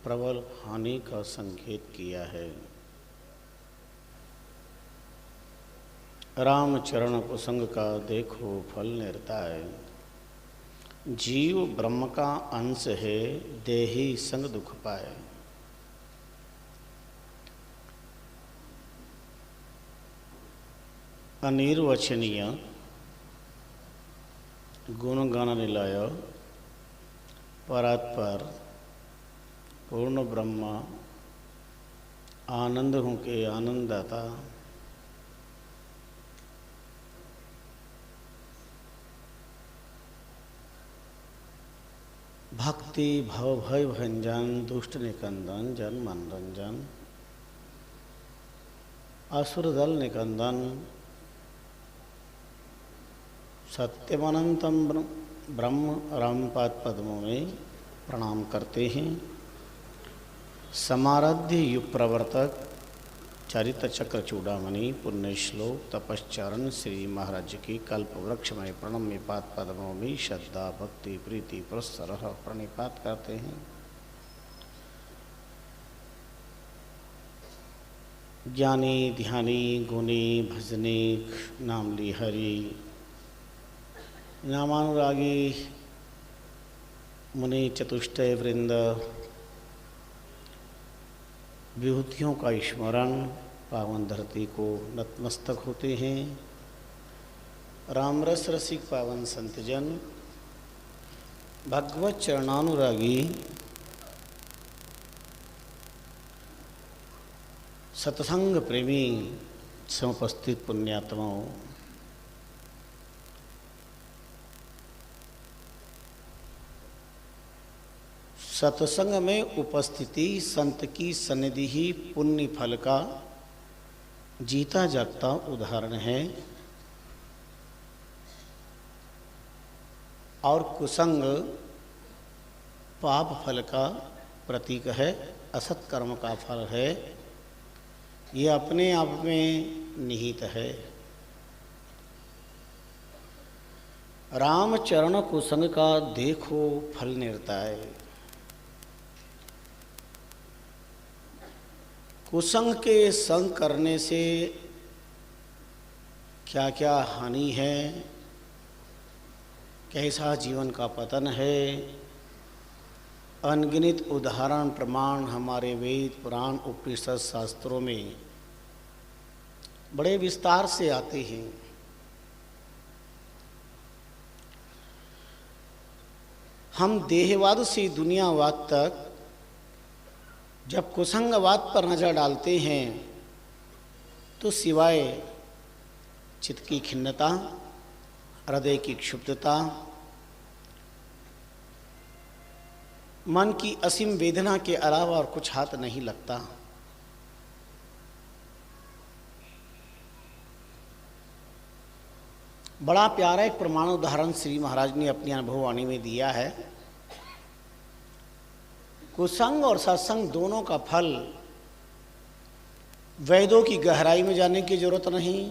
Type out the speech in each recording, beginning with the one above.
प्रबल हानि का संकेत किया है। रामचरण कुसंग का देखो फल निर्ताय, जीव ब्रह्म का अंश है देही संग दुख पाए। अनिर्वचनीय गुणगण निलय परात्पर पूर्ण ब्रह्म आनंद हूँ के आनंददाता, भक्ति भव भय भंजन दुष्ट निकंदन जन मनोरंजन, असुर दल निकंदन सत्यमनंतम ब्रह्म रामपाद पद्मों में प्रणाम करते हैं। समाराध्य युग प्रवर्तक चरित चक्र चूड़ामणि पुण्य श्लोक तपश्चरण श्री महाराज की कल्प वृक्ष में प्रणम्य पाद पद्मों में श्रद्धा भक्ति प्रीति पुरस्सर प्रणिपात करते हैं। ज्ञानी ध्यानी गुणी भजनी नाम ली हरि नामानुरागी मुनि चतुष्टय वृंद, विभूतियों का स्मरण पावन धरती को नतमस्तक होते हैं। रामरस रसिक पावन संतजन भगवत चरणानुरागी सत्संग प्रेमी समुपस्थित पुण्यात्माओं, सत्संग में उपस्थिति संत की सन्निधि ही पुण्य फल का जीता जागता उदाहरण है और कुसंग पाप फल का प्रतीक है, असत कर्म का फल है। ये अपने आप में निहित है। रामचरण कुसंग का देखो फल निर्ताय, कुसंग के संग करने से क्या क्या हानि है, कैसा जीवन का पतन है, अनगिनत उदाहरण प्रमाण हमारे वेद पुराण उपनिषद शास्त्रों में बड़े विस्तार से आते हैं। हम देहवाद से दुनियावाद तक जब कुसंगवाद पर नजर डालते हैं तो सिवाय चित्त की खिन्नता, हृदय की क्षुब्धता, मन की असीम वेदना के अलावा और कुछ हाथ नहीं लगता। बड़ा प्यारा एक प्रमाण उदाहरण श्री महाराज ने अपनी अनुभववाणी में दिया है। कुसंग और सत्संग दोनों का फल वेदों की गहराई में जाने की जरूरत नहीं,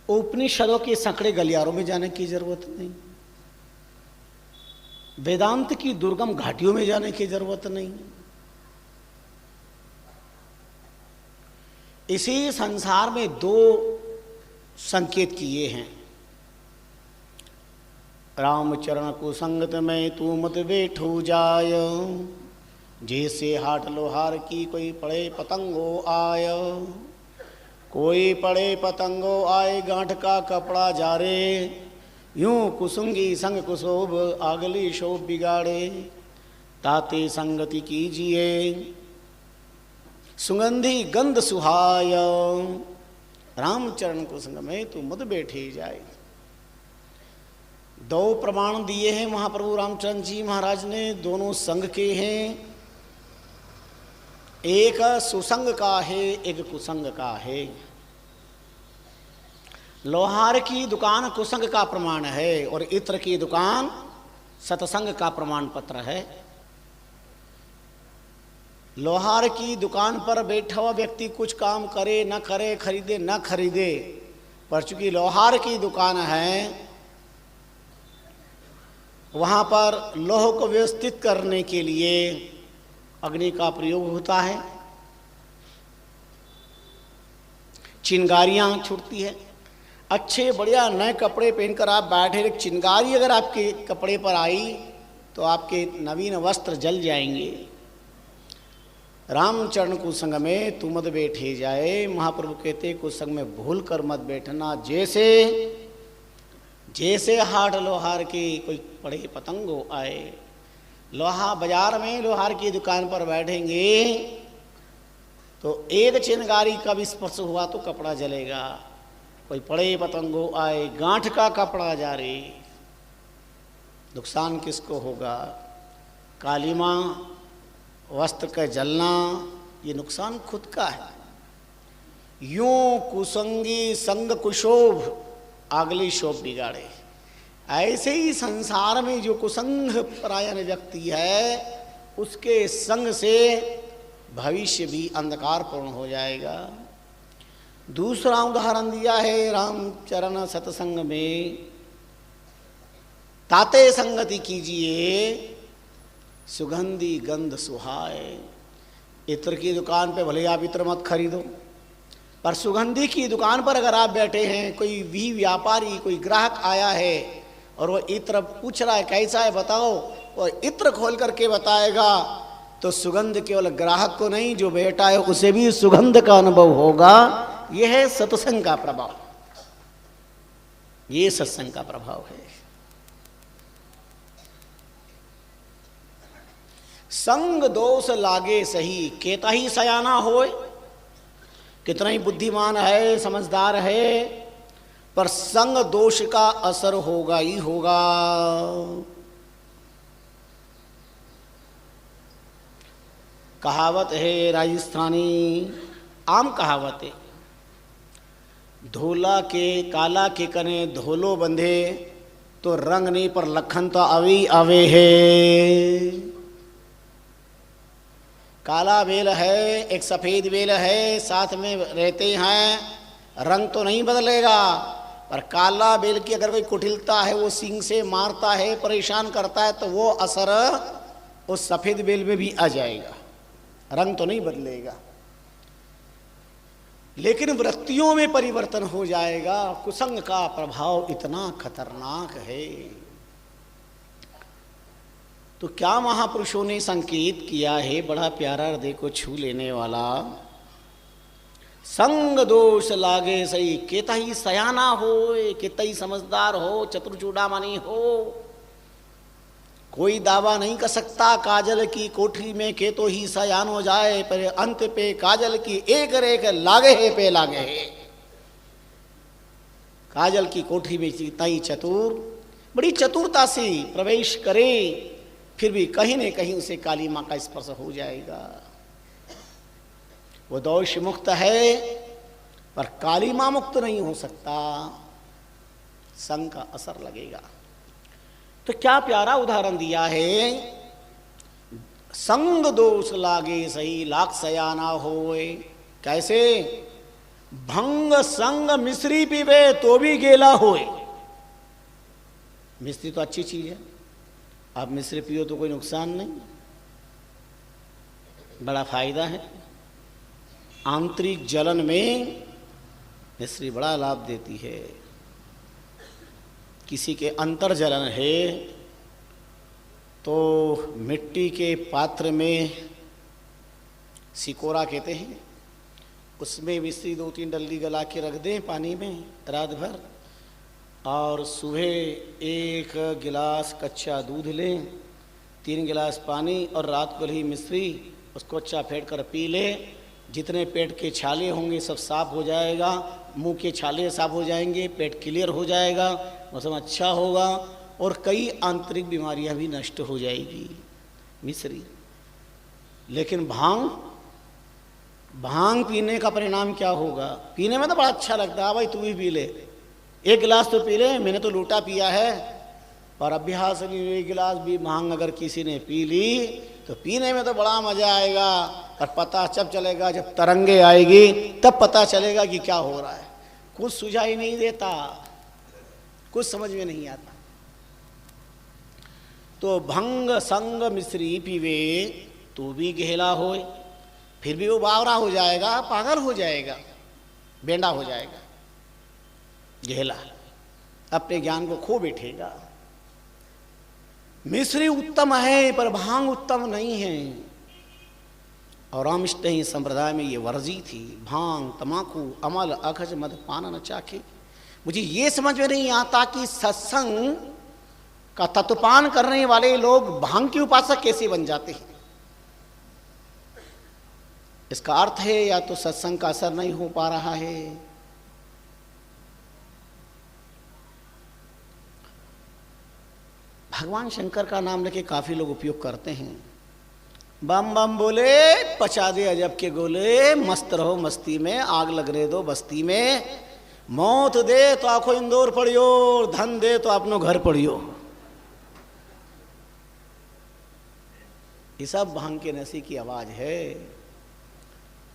उपनिषदों के संकड़े गलियारों में जाने की जरूरत नहीं, वेदांत की दुर्गम घाटियों में जाने की जरूरत नहीं। इसी संसार में दो संकेत किए हैं। रामचरण को संगत में तू मत बैठो जाय, जैसे हाट लोहार की कोई पड़े पतंगो आय। कोई पड़े पतंगो आए गांठ का कपड़ा जारे, यूं कुसुंगी संग कुशोभ आगली शोभ बिगाड़े। ताते संगति कीजिए सुगंधी गंध सुहाय, रामचरण को संग में तू मत बैठे जाए। दो प्रमाण दिए हैं महाप्रभु रामचंद्र जी महाराज ने, दोनों संग के हैं। एक सुसंग का है, एक कुसंग का है। लोहार की दुकान कुसंग का प्रमाण है और इत्र की दुकान सत्संग का प्रमाण पत्र है। लोहार की दुकान पर बैठा हुआ व्यक्ति कुछ काम करे न करे, खरीदे न खरीदे, पर चूंकि लोहार की दुकान है वहाँ पर लौह को व्यवस्थित करने के लिए अग्नि का प्रयोग होता है, चिंगारियाँ छूटती है। अच्छे बढ़िया नए कपड़े पहनकर आप बैठे, एक चिंगारी अगर आपके कपड़े पर आई तो आपके नवीन वस्त्र जल जाएंगे। रामचरण कुसंग में तू मत बैठे जाए, महाप्रभु कहते कुसंग में भूल कर मत बैठना। जैसे जैसे हाट लोहार की कोई पड़े पतंगो आए, लोहा बाजार में लोहार की दुकान पर बैठेंगे तो एक चिंगारी का भी स्पर्श हुआ तो कपड़ा जलेगा। कोई पड़े पतंगो आए, गांठ का कपड़ा जा रे, नुकसान किसको होगा? कालीमा वस्त्र का जलना, ये नुकसान खुद का है। यूं कुसंगी संग कुशोभ, अगली शोभ बिगाड़े। ऐसे ही संसार में जो कुसंग परायण व्यक्ति है उसके संग से भविष्य भी अंधकारपूर्ण हो जाएगा। दूसरा उदाहरण दिया है रामचरण सत्संग में, ताते संगति कीजिए सुगंधी गंध सुहाए। इत्र की दुकान पे भले आप इत्र मत खरीदो, पर सुगंधी की दुकान पर अगर आप बैठे हैं, कोई भी व्यापारी कोई ग्राहक आया है और वो इत्र पूछ रहा है कैसा है बताओ, और इत्र खोल करके बताएगा तो सुगंध केवल ग्राहक को नहीं, जो बैठा है उसे भी सुगंध का अनुभव होगा। यह है सत्संग का प्रभाव, ये सत्संग का प्रभाव है। संग दोष लागे सही, केता ही सयाना होए। कितना ही बुद्धिमान है, समझदार है, पर संग दोष का असर होगा ही होगा। कहावत है राजस्थानी, आम कहावत है, धोला के काला के कने धोलो बंधे तो रंग नहीं पर लखन तो अवे आवे है। काला बेल है, एक सफ़ेद बेल है, साथ में रहते हैं, रंग तो नहीं बदलेगा, पर काला बेल की अगर कोई कुटिलता है, वो सींग से मारता है, परेशान करता है, तो वो असर उस सफ़ेद बेल में भी आ जाएगा, रंग तो नहीं बदलेगा, लेकिन वृत्तियों में परिवर्तन हो जाएगा। कुसंग का प्रभाव इतना खतरनाक है। तो क्या महापुरुषों ने संकेत किया है, बड़ा प्यारा हृदय को छू लेने वाला। संग दोष लागे सही, केता ही सयाना हो, केता ही समझदार हो, चतुर चूड़ामणि हो। कोई दावा नहीं कर सकता काजल की कोठरी में के तो ही सयान हो जाए, पर अंत पे काजल की एक रेख लागे है पे लागे है। काजल की कोठरी में जितना ही चतुर, बड़ी चतुरता से प्रवेश करे, फिर भी कहीं न कहीं उसे काली माँ का स्पर्श हो जाएगा। वो दोष मुक्त है, पर काली माँ मुक्त नहीं हो सकता, संग का असर लगेगा। तो क्या प्यारा उदाहरण दिया है, संग दोष लागे सही लाख सयाना होए। कैसे? भंग संग मिश्री पीवे तो भी गेला होए। मिश्री तो अच्छी चीज है, आप मिश्री पियो तो कोई नुकसान नहीं, बड़ा फायदा है। आंतरिक जलन में मिश्री बड़ा लाभ देती है। किसी के अंतर जलन है तो मिट्टी के पात्र में, सिकोरा कहते हैं, उसमें मिश्री 2-3 डल्ली गला के रख दें पानी में रात भर, और सुबह 1 गिलास कच्चा दूध लें, 3 गिलास पानी, और रात को ही मिश्री उसको अच्छा फेंट कर पी लें। जितने पेट के छाले होंगे सब साफ हो जाएगा, मुंह के छाले साफ हो जाएंगे, पेट क्लियर हो जाएगा, मौसम अच्छा होगा, और कई आंतरिक बीमारियां भी नष्ट हो जाएगी मिश्री। लेकिन भांग पीने का परिणाम क्या होगा? पीने में तो बड़ा अच्छा लगता है, भाई तू भी पी ले, 1 गिलास तो पी ले, मैंने तो लूटा पिया है, पर अभ्यास नहीं। 1 गिलास भी भांग अगर किसी ने पी ली तो पीने में तो बड़ा मजा आएगा, पर पता जब चलेगा, जब तरंगे आएगी तब पता चलेगा कि क्या हो रहा है। कुछ सुझाई नहीं देता, कुछ समझ में नहीं आता। तो भंग संग मिश्री पीवे तो भी घेला होए, फिर भी वो बावरा हो जाएगा, पागल हो जाएगा, बेंडा हो जाएगा, घेला, अपने ज्ञान को खो बैठेगा। मिश्री उत्तम है पर भांग उत्तम नहीं है, और रामष्टही संप्रदाय में ये वर्जी थी। भांग, तमाकू, अमल, अखज, मद, पान न चाखे। मुझे ये समझ में नहीं आता कि सत्संग का तत्वपान करने वाले लोग भांग के उपासक कैसे बन जाते हैं। इसका अर्थ है या तो सत्संग का असर नहीं हो पा रहा है, भगवान शंकर का नाम लेके काफी लोग उपयोग करते हैं। बम बम बोले पचा दे अजब के गोले, मस्त रहो मस्ती में, आग लग रहे दो बस्ती में, मौत दे तो आखो इंदौर पड़ियो, धन दे तो अपनो घर पड़ियो। ये सब भांग के नशे की आवाज है।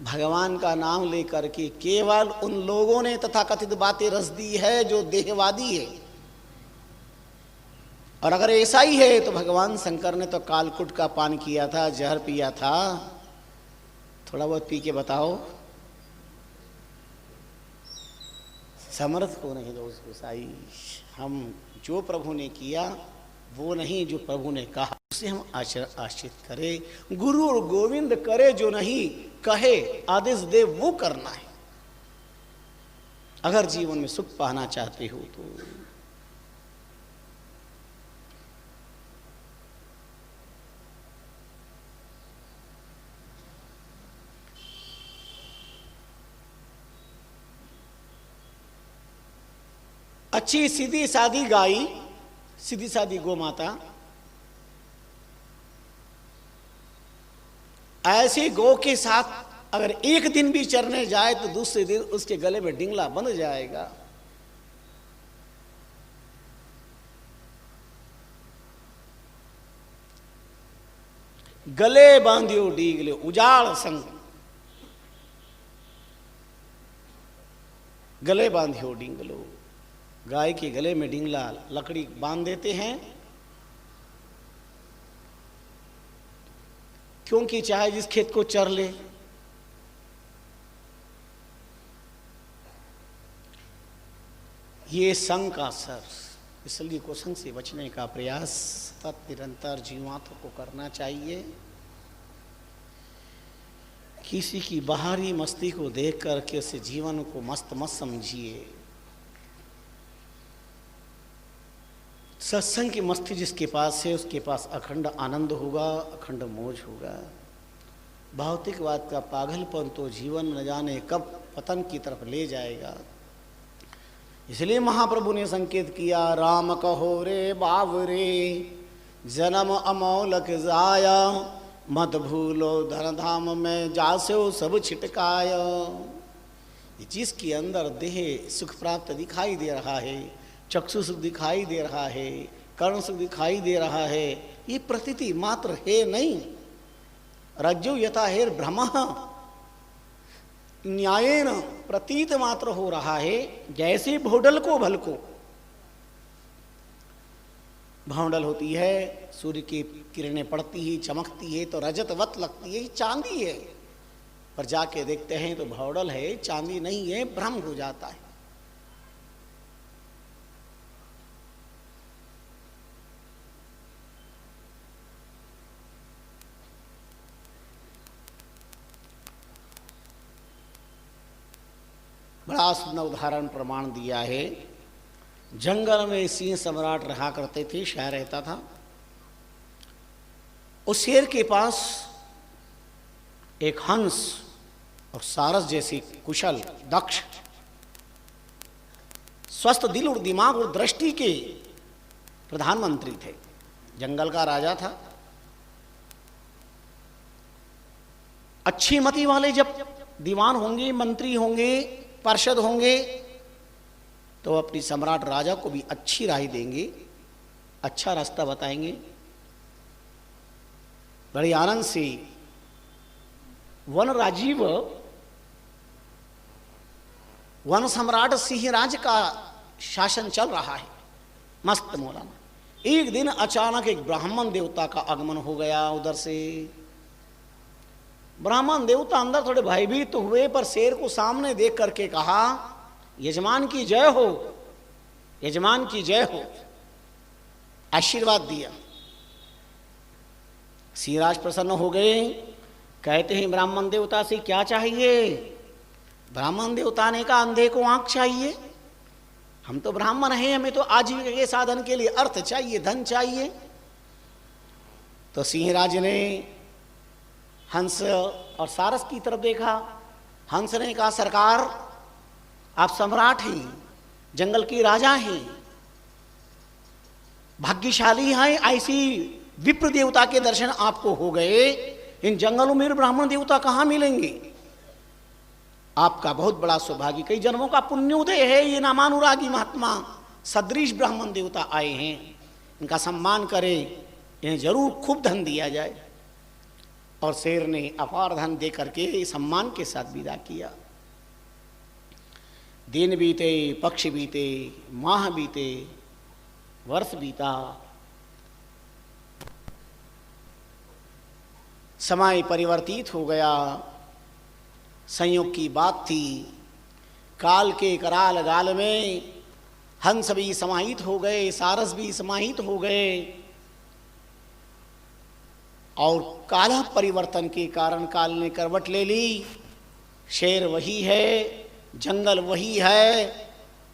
भगवान का नाम लेकर के केवल उन लोगों ने तथाकथित बातें रस दी है जो देहवादी है। और अगर ऐसा ही है तो भगवान शंकर ने तो कालकुट का पान किया था, जहर पिया था, थोड़ा बहुत पी के बताओ। समर्थ को नहीं दोस्त गोसाई, हम जो प्रभु ने किया वो नहीं, जो प्रभु ने कहा उसे हम आश्रित करें। गुरु और गोविंद करे जो नहीं कहे, आदेश दे वो करना है। अगर जीवन में सुख पाना चाहते हो तो अच्छी सीधी सादी गाय, सीधी सादी गौ माता, ऐसी गौ के साथ अगर एक दिन भी चरने जाए तो दूसरे दिन उसके गले में डिंगला बंध जाएगा। गले बांधियो डीगले उजाड़ संग, गले बांधियो डिंगलो, गाय के गले में डिंगला लकड़ी बांध देते हैं, क्योंकि चाहे जिस खेत को चर ले, ये संग का असर, इसलिए कुसंग से बचने का प्रयास निरंतर जीवात्मा को करना चाहिए। किसी की बाहरी मस्ती को देख करके उसे जीवन को मस्त मत समझिए। सत्संग की मस्ती जिसके पास है उसके पास अखंड आनंद होगा, अखंड मौज होगा। भौतिकवाद का पागलपन तो जीवन न जाने कब पतन की तरफ ले जाएगा। इसलिए महाप्रभु ने संकेत किया, राम कहो रे बावरे, जन्म अमौलक जाया, मत भूलो धन धाम में जासो सब छिटकाय। जिसके अंदर देह सुख प्राप्त दिखाई दे रहा है, चक्षु सुख दिखाई दे रहा है, कर्ण सुख दिखाई दे रहा है, ये प्रतीति मात्र है नहीं। रज्जु यथा हेर भ्रमः न्यायेन प्रतीत मात्र हो रहा है। जैसे भोडल को भल को, भौंडल होती है, सूर्य की किरणें पड़ती ही चमकती है तो रजतवत लगती है, चांदी है, पर जाके देखते हैं तो भौडल है, चांदी नहीं है, भ्रम हो जाता है। बड़ा सुंदर उदाहरण प्रमाण दिया है। जंगल में सिंह सम्राट रहा करते थे, शाह रहता था। उस शेर के पास एक हंस और सारस जैसी कुशल दक्ष स्वस्थ दिल और दिमाग और दृष्टि के प्रधानमंत्री थे। जंगल का राजा था। अच्छी मति वाले जब दीवान होंगे, मंत्री होंगे, पार्षद होंगे तो अपनी सम्राट राजा को भी अच्छी राय देंगे, अच्छा रास्ता बताएंगे। बड़े आनंद से वन राजीव, वन सम्राट सिंहराज का शासन चल रहा है, मस्त मौलाना। एक दिन अचानक एक ब्राह्मण देवता का आगमन हो गया उधर से। ब्राह्मण देवता अंदर थोड़े भयभीत तो हुए, पर शेर को सामने देख करके कहा, यजमान की जय हो, यजमान की जय हो, आशीर्वाद दिया। सिंहराज प्रसन्न हो गए। कहते हैं ब्राह्मण देवता से क्या चाहिए? ब्राह्मण देवता ने कहा, अंधे को आंख चाहिए, हम तो ब्राह्मण हैं, हमें तो आजीविका के साधन के लिए अर्थ चाहिए, धन चाहिए। तो सिंहराज ने हंस और सारस की तरफ देखा। हंस ने कहा, सरकार आप सम्राट हैं, जंगल के राजा हैं, भाग्यशाली हैं, ऐसी विप्र देवता के दर्शन आपको हो गए। इन जंगलों में ब्राह्मण देवता कहाँ मिलेंगे? आपका बहुत बड़ा सौभाग्य, कई जन्मों का पुण्योदय है। ये नामानुरागी महात्मा सदृश ब्राह्मण देवता आए हैं, इनका सम्मान करें, इन्हें जरूर खूब धन दिया जाए। और शेर ने अपार धन दे करके सम्मान के साथ विदा किया। दिन बीते, पक्ष बीते, माह बीते, वर्ष बीता, समय परिवर्तित हो गया। संयोग की बात थी, काल के कराल गाल में हंस भी समाहित हो गए, सारस भी समाहित हो गए। और काला परिवर्तन के कारण काल ने करवट ले ली। शेर वही है, जंगल वही है,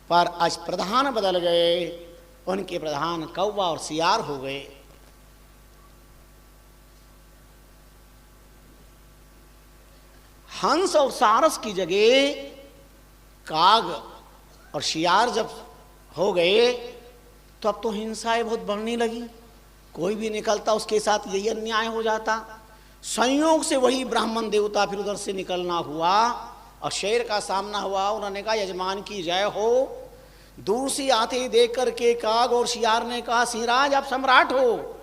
पर आज प्रधान बदल गए। उनके प्रधान कौवा और सियार हो गए। हंस और सारस की जगह काग और शियार जब हो गए तो अब तो हिंसाएं बहुत बढ़ने लगी। कोई भी निकलता उसके साथ यही अन्याय हो जाता। संयोग से वही ब्राह्मण देवता फिर उधर से निकलना हुआ और शेर का सामना हुआ। उन्होंने कहा, यजमान की जय हो। दूर से आते देख करके काग और शियार ने कहा, सिंहराज आप सम्राट हो,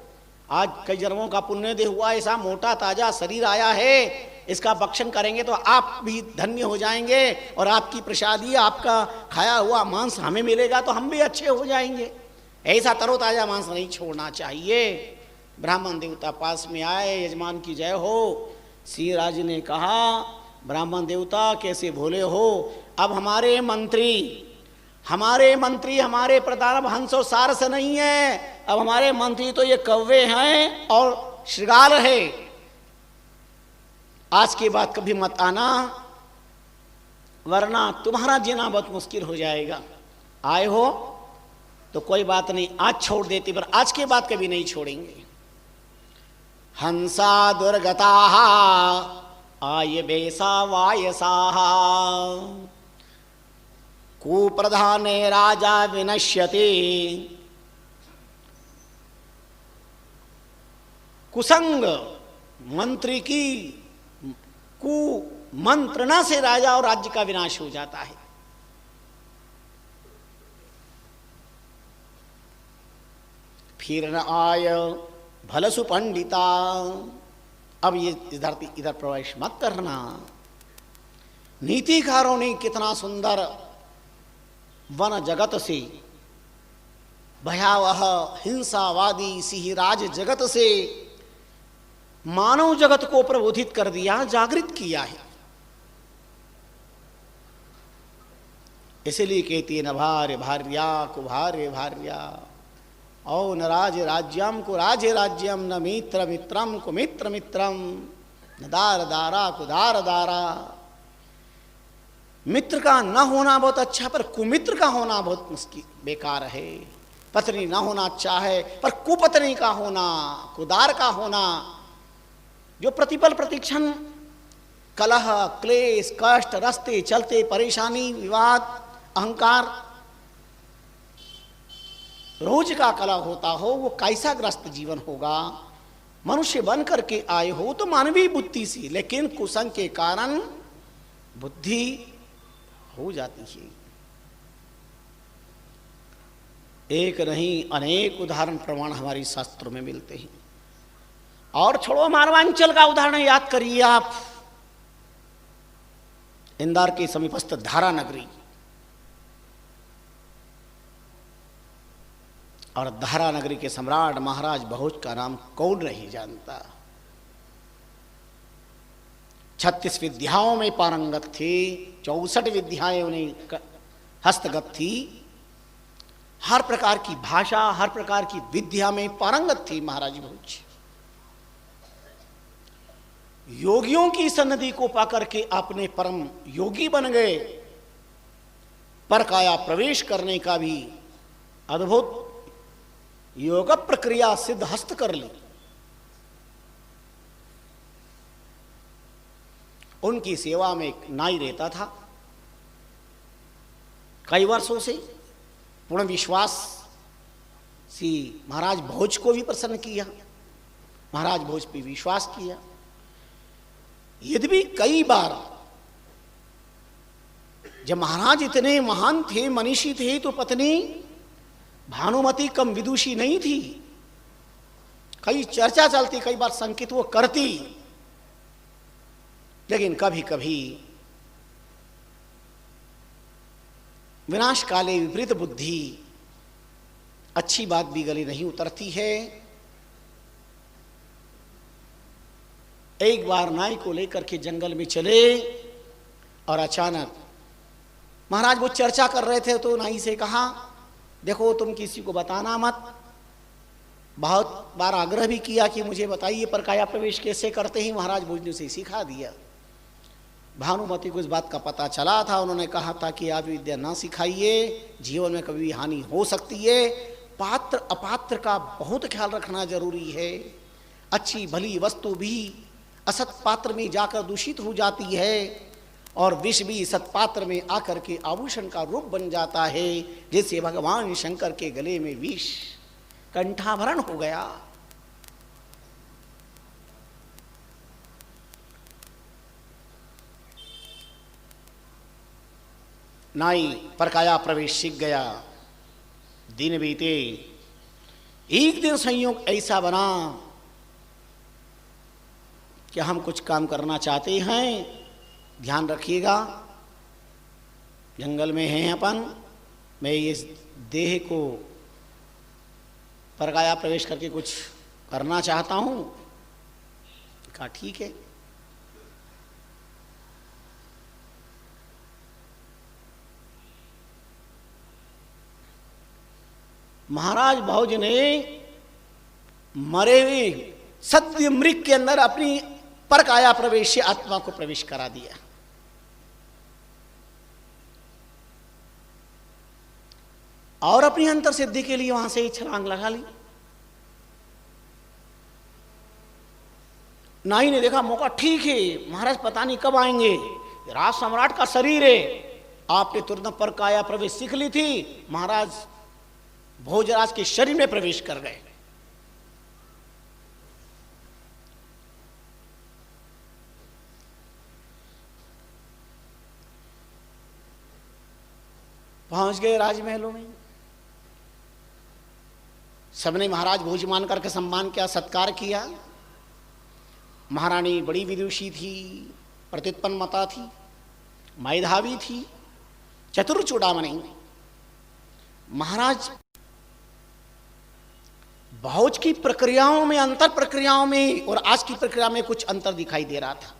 आज कई जन्मों का पुण्योदय हुआ, ऐसा मोटा ताजा शरीर आया है, इसका भक्षण करेंगे तो आप भी धन्य हो जाएंगे और आपकी प्रसादी, आपका खाया हुआ मांस हमें मिलेगा तो हम भी अच्छे हो जाएंगे। ऐसा तरोताजा मांस नहीं छोड़ना चाहिए। ब्राह्मण देवता पास में आए, यजमान की जय हो। सिंहराज ने कहा, ब्राह्मण देवता कैसे भोले हो, अब हमारे मंत्री हमारे प्रधान अब हंस और सारस नहीं है, अब हमारे मंत्री तो ये कौवे हैं और श्रृगाल है। आज के बाद कभी मत आना, वरना तुम्हारा जीना बहुत मुश्किल हो जाएगा। आए हो तो कोई बात नहीं, आज छोड़ देती, पर आज के बाद कभी नहीं छोड़ेंगे। हंसा दुर्गता आय बेसा वायसा कुप्रधाने राजा विनश्यति। कुसंग मंत्री की कुमंत्रणा से राजा और राज्य का विनाश हो जाता है। फिर न आय भलसु पंडिता। अब ये इधर प्रवेश मत करना। नीतिकारों ने कितना सुंदर वन जगत से, भयावह हिंसावादी सिंहराज जगत से मानव जगत को प्रबोधित कर दिया, जागृत किया है। इसलिए कहती है, न भार्य भार्या को भार्य भार्या, और न राज राज्यम को राज्य राज्यम, न मित्र मित्रम को मित्र मित्रम, न दार दारा को दार दारा। मित्र का न होना बहुत अच्छा, पर कुमित्र का होना बहुत मुश्किल बेकार है। पत्नी न होना अच्छा है, पर कुपत्नी का होना, कुदार का होना, जो प्रतिपल प्रतिक्षण कलह क्लेश कष्ट रस्ते चलते परेशानी विवाद अहंकार रोज का कलह होता हो, वो कैसा ग्रस्त जीवन होगा। मनुष्य बन करके आए हो तो मानवीय बुद्धि सी, लेकिन कुसंग के कारण बुद्धि हो जाती है। एक नहीं अनेक उदाहरण प्रमाण हमारी शास्त्रों में मिलते हैं। और छोड़ो मारवांचल का उदाहरण याद करिए आप। इंदौर के समीपस्थ धारा नगरी, और धारा नगरी के सम्राट महाराज भोज का नाम कौन नहीं जानता। 36 विद्याओं में पारंगत थे, 64 विद्याएं उन्हें हस्तगत थी। हर प्रकार की भाषा, हर प्रकार की विद्या में पारंगत थी महाराज भोज। योगियों की सन्निधि को पाकर के अपने परम योगी बन गए। पर काया प्रवेश करने का भी अद्भुत योग प्रक्रिया सिद्ध हस्त कर ली। उनकी सेवा में एक नाई रहता था कई वर्षों से। पूर्ण विश्वास सी महाराज भोज को भी प्रसन्न किया, महाराज भोज पे विश्वास किया। यद्यपि कई बार जब महाराज इतने महान थे, मनीषी थे, तो पत्नी भानुमति कम विदुषी नहीं थी। कई चर्चा चलती, कई बार संकेत वो करती, लेकिन कभी कभी विनाश काले विपरीत बुद्धि, अच्छी बात भी गले नहीं उतरती है। एक बार नाई को लेकर के जंगल में चले और अचानक महाराज वो चर्चा कर रहे थे, तो नाई से कहा, देखो तुम किसी को बताना मत। बहुत बार आग्रह भी किया कि मुझे बताइए पर काया प्रवेश कैसे करते हैं। महाराज भोज ने उसे सिखा दिया। भानुमति को इस बात का पता चला था। उन्होंने कहा था कि आप विद्या ना सिखाइए, जीवन में कभी हानि हो सकती है। पात्र अपात्र का बहुत ख्याल रखना जरूरी है। अच्छी भली वस्तु भी असत पात्र में जाकर दूषित हो जाती है, और विष भी सत्पात्र में आकर के आभूषण का रूप बन जाता है। जैसे भगवान शंकर के गले में विष कंठाभरण हो गया। नाई परकाया प्रवेश सीख गया। दिन बीते, एक दिन संयोग ऐसा बना कि हम कुछ काम करना चाहते हैं, ध्यान रखिएगा, जंगल में हैं अपन, मैं इस देह को परकाया प्रवेश करके कुछ करना चाहता हूं। कहा ठीक है। महाराज भोज ने मरे हुए सत्य मृग के अंदर अपनी परकाया प्रवेश से आत्मा को प्रवेश करा दिया। और अपनी अंतर सिद्धि के लिए वहां से ही छलांग लगा ली। नाई ने देखा मौका ठीक है, महाराज पता नहीं कब आएंगे, राज सम्राट का शरीर है, आपने तुरंत परकाया प्रवेश सीख ली थी। महाराज भोजराज के शरीर में प्रवेश कर गए। पहुंच गए राजमहलों में। सबने महाराज भोज मान करके सम्मान किया, सत्कार किया। महारानी बड़ी विदुषी थी, प्रतित्पन्न मता थी, मेधावी थी, चतुर चूड़ामणि। महाराज भोज की प्रक्रियाओं में, अंतर प्रक्रियाओं में और आज की प्रक्रिया में कुछ अंतर दिखाई दे रहा था।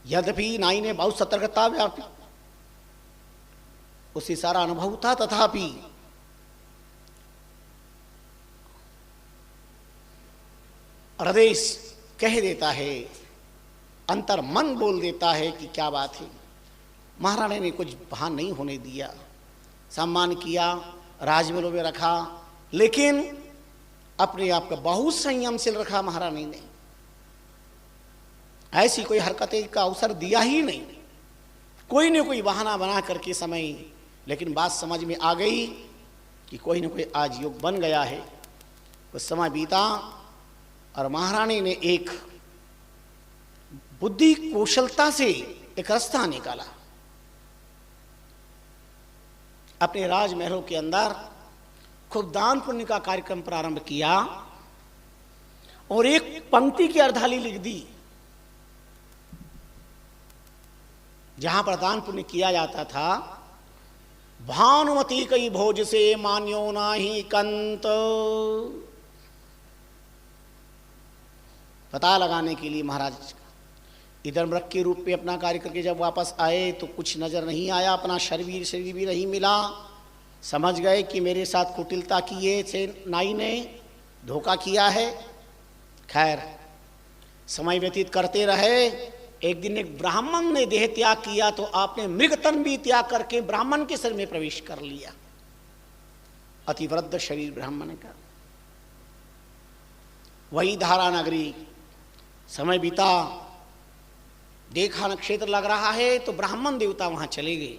यद्यपि नाई ने बहुत सतर्कता व्यापी, उसे सारा अनुभव था, तथापि हृदय कह देता है, अंतर मन बोल देता है कि क्या बात है। महारानी ने कुछ भान नहीं होने दिया, सम्मान किया, राजमहलों में रखा, लेकिन अपने आप का बहुत संयमशील रखा महारानी ने। ऐसी कोई हरकतें का अवसर दिया ही नहीं, कोई न कोई बहाना बना करके समय। लेकिन बात समझ में आ गई कि कोई न कोई आज योग बन गया है। कुछ समय बीता और महारानी ने एक बुद्धि कौशलता से एक रास्ता निकाला। अपने राजमहलों के अंदर खूब दान पुण्य का कार्यक्रम प्रारंभ किया और एक पंक्ति की अर्धाली लिख दी। जहां पर दान पुण्य किया जाता था भानुमति कई भोज से मान्यो नाही कंत। पता लगाने के लिए महाराज इधर मृग के रूप में अपना कार्य करके जब वापस आए तो कुछ नजर नहीं आया, अपना शरीर भी नहीं मिला। समझ गए कि मेरे साथ कुटिलता किए से नाई ने धोखा किया है। खैर समय व्यतीत करते रहे। एक दिन एक ब्राह्मण ने देह त्याग किया तो आपने मृगतन भी त्याग करके ब्राह्मण के शरीर में प्रवेश कर लिया। अतिवृद्ध शरीर ब्राह्मण का। वही धारा नगरी समय बीता, देखा नक्षत्र लग रहा है तो ब्राह्मण देवता वहां चले गए।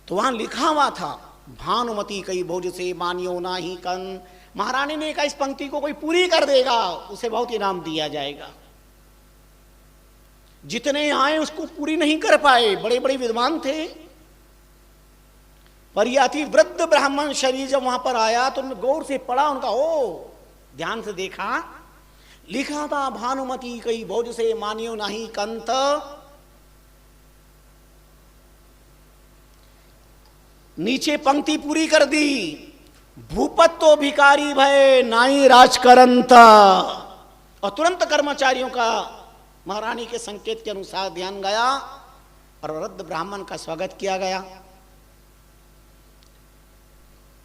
तो वहां लिखा हुआ था भानुमति कई भोज से मान्यो नाही कन। महारानी ने कहा इस पंक्ति को कोई पूरी कर देगा उसे बहुत इनाम दिया जाएगा। जितने आए उसको पूरी नहीं कर पाए, बड़े बड़े विद्वान थे। पर यह अति वृद्ध ब्राह्मण शरीर जब वहां पर आया तो उन्होंने गौर से पढ़ा, उनका ओ ध्यान से देखा, लिखा था भानुमति कई भोज से मान्यो नाही कंत। नीचे पंक्ति पूरी कर दी, भूपत्तो भिकारी भय नाई राजकरंत। और तुरंत कर्मचारियों का महारानी के संकेत के अनुसार ध्यान गया और वृद्ध ब्राह्मण का स्वागत किया गया।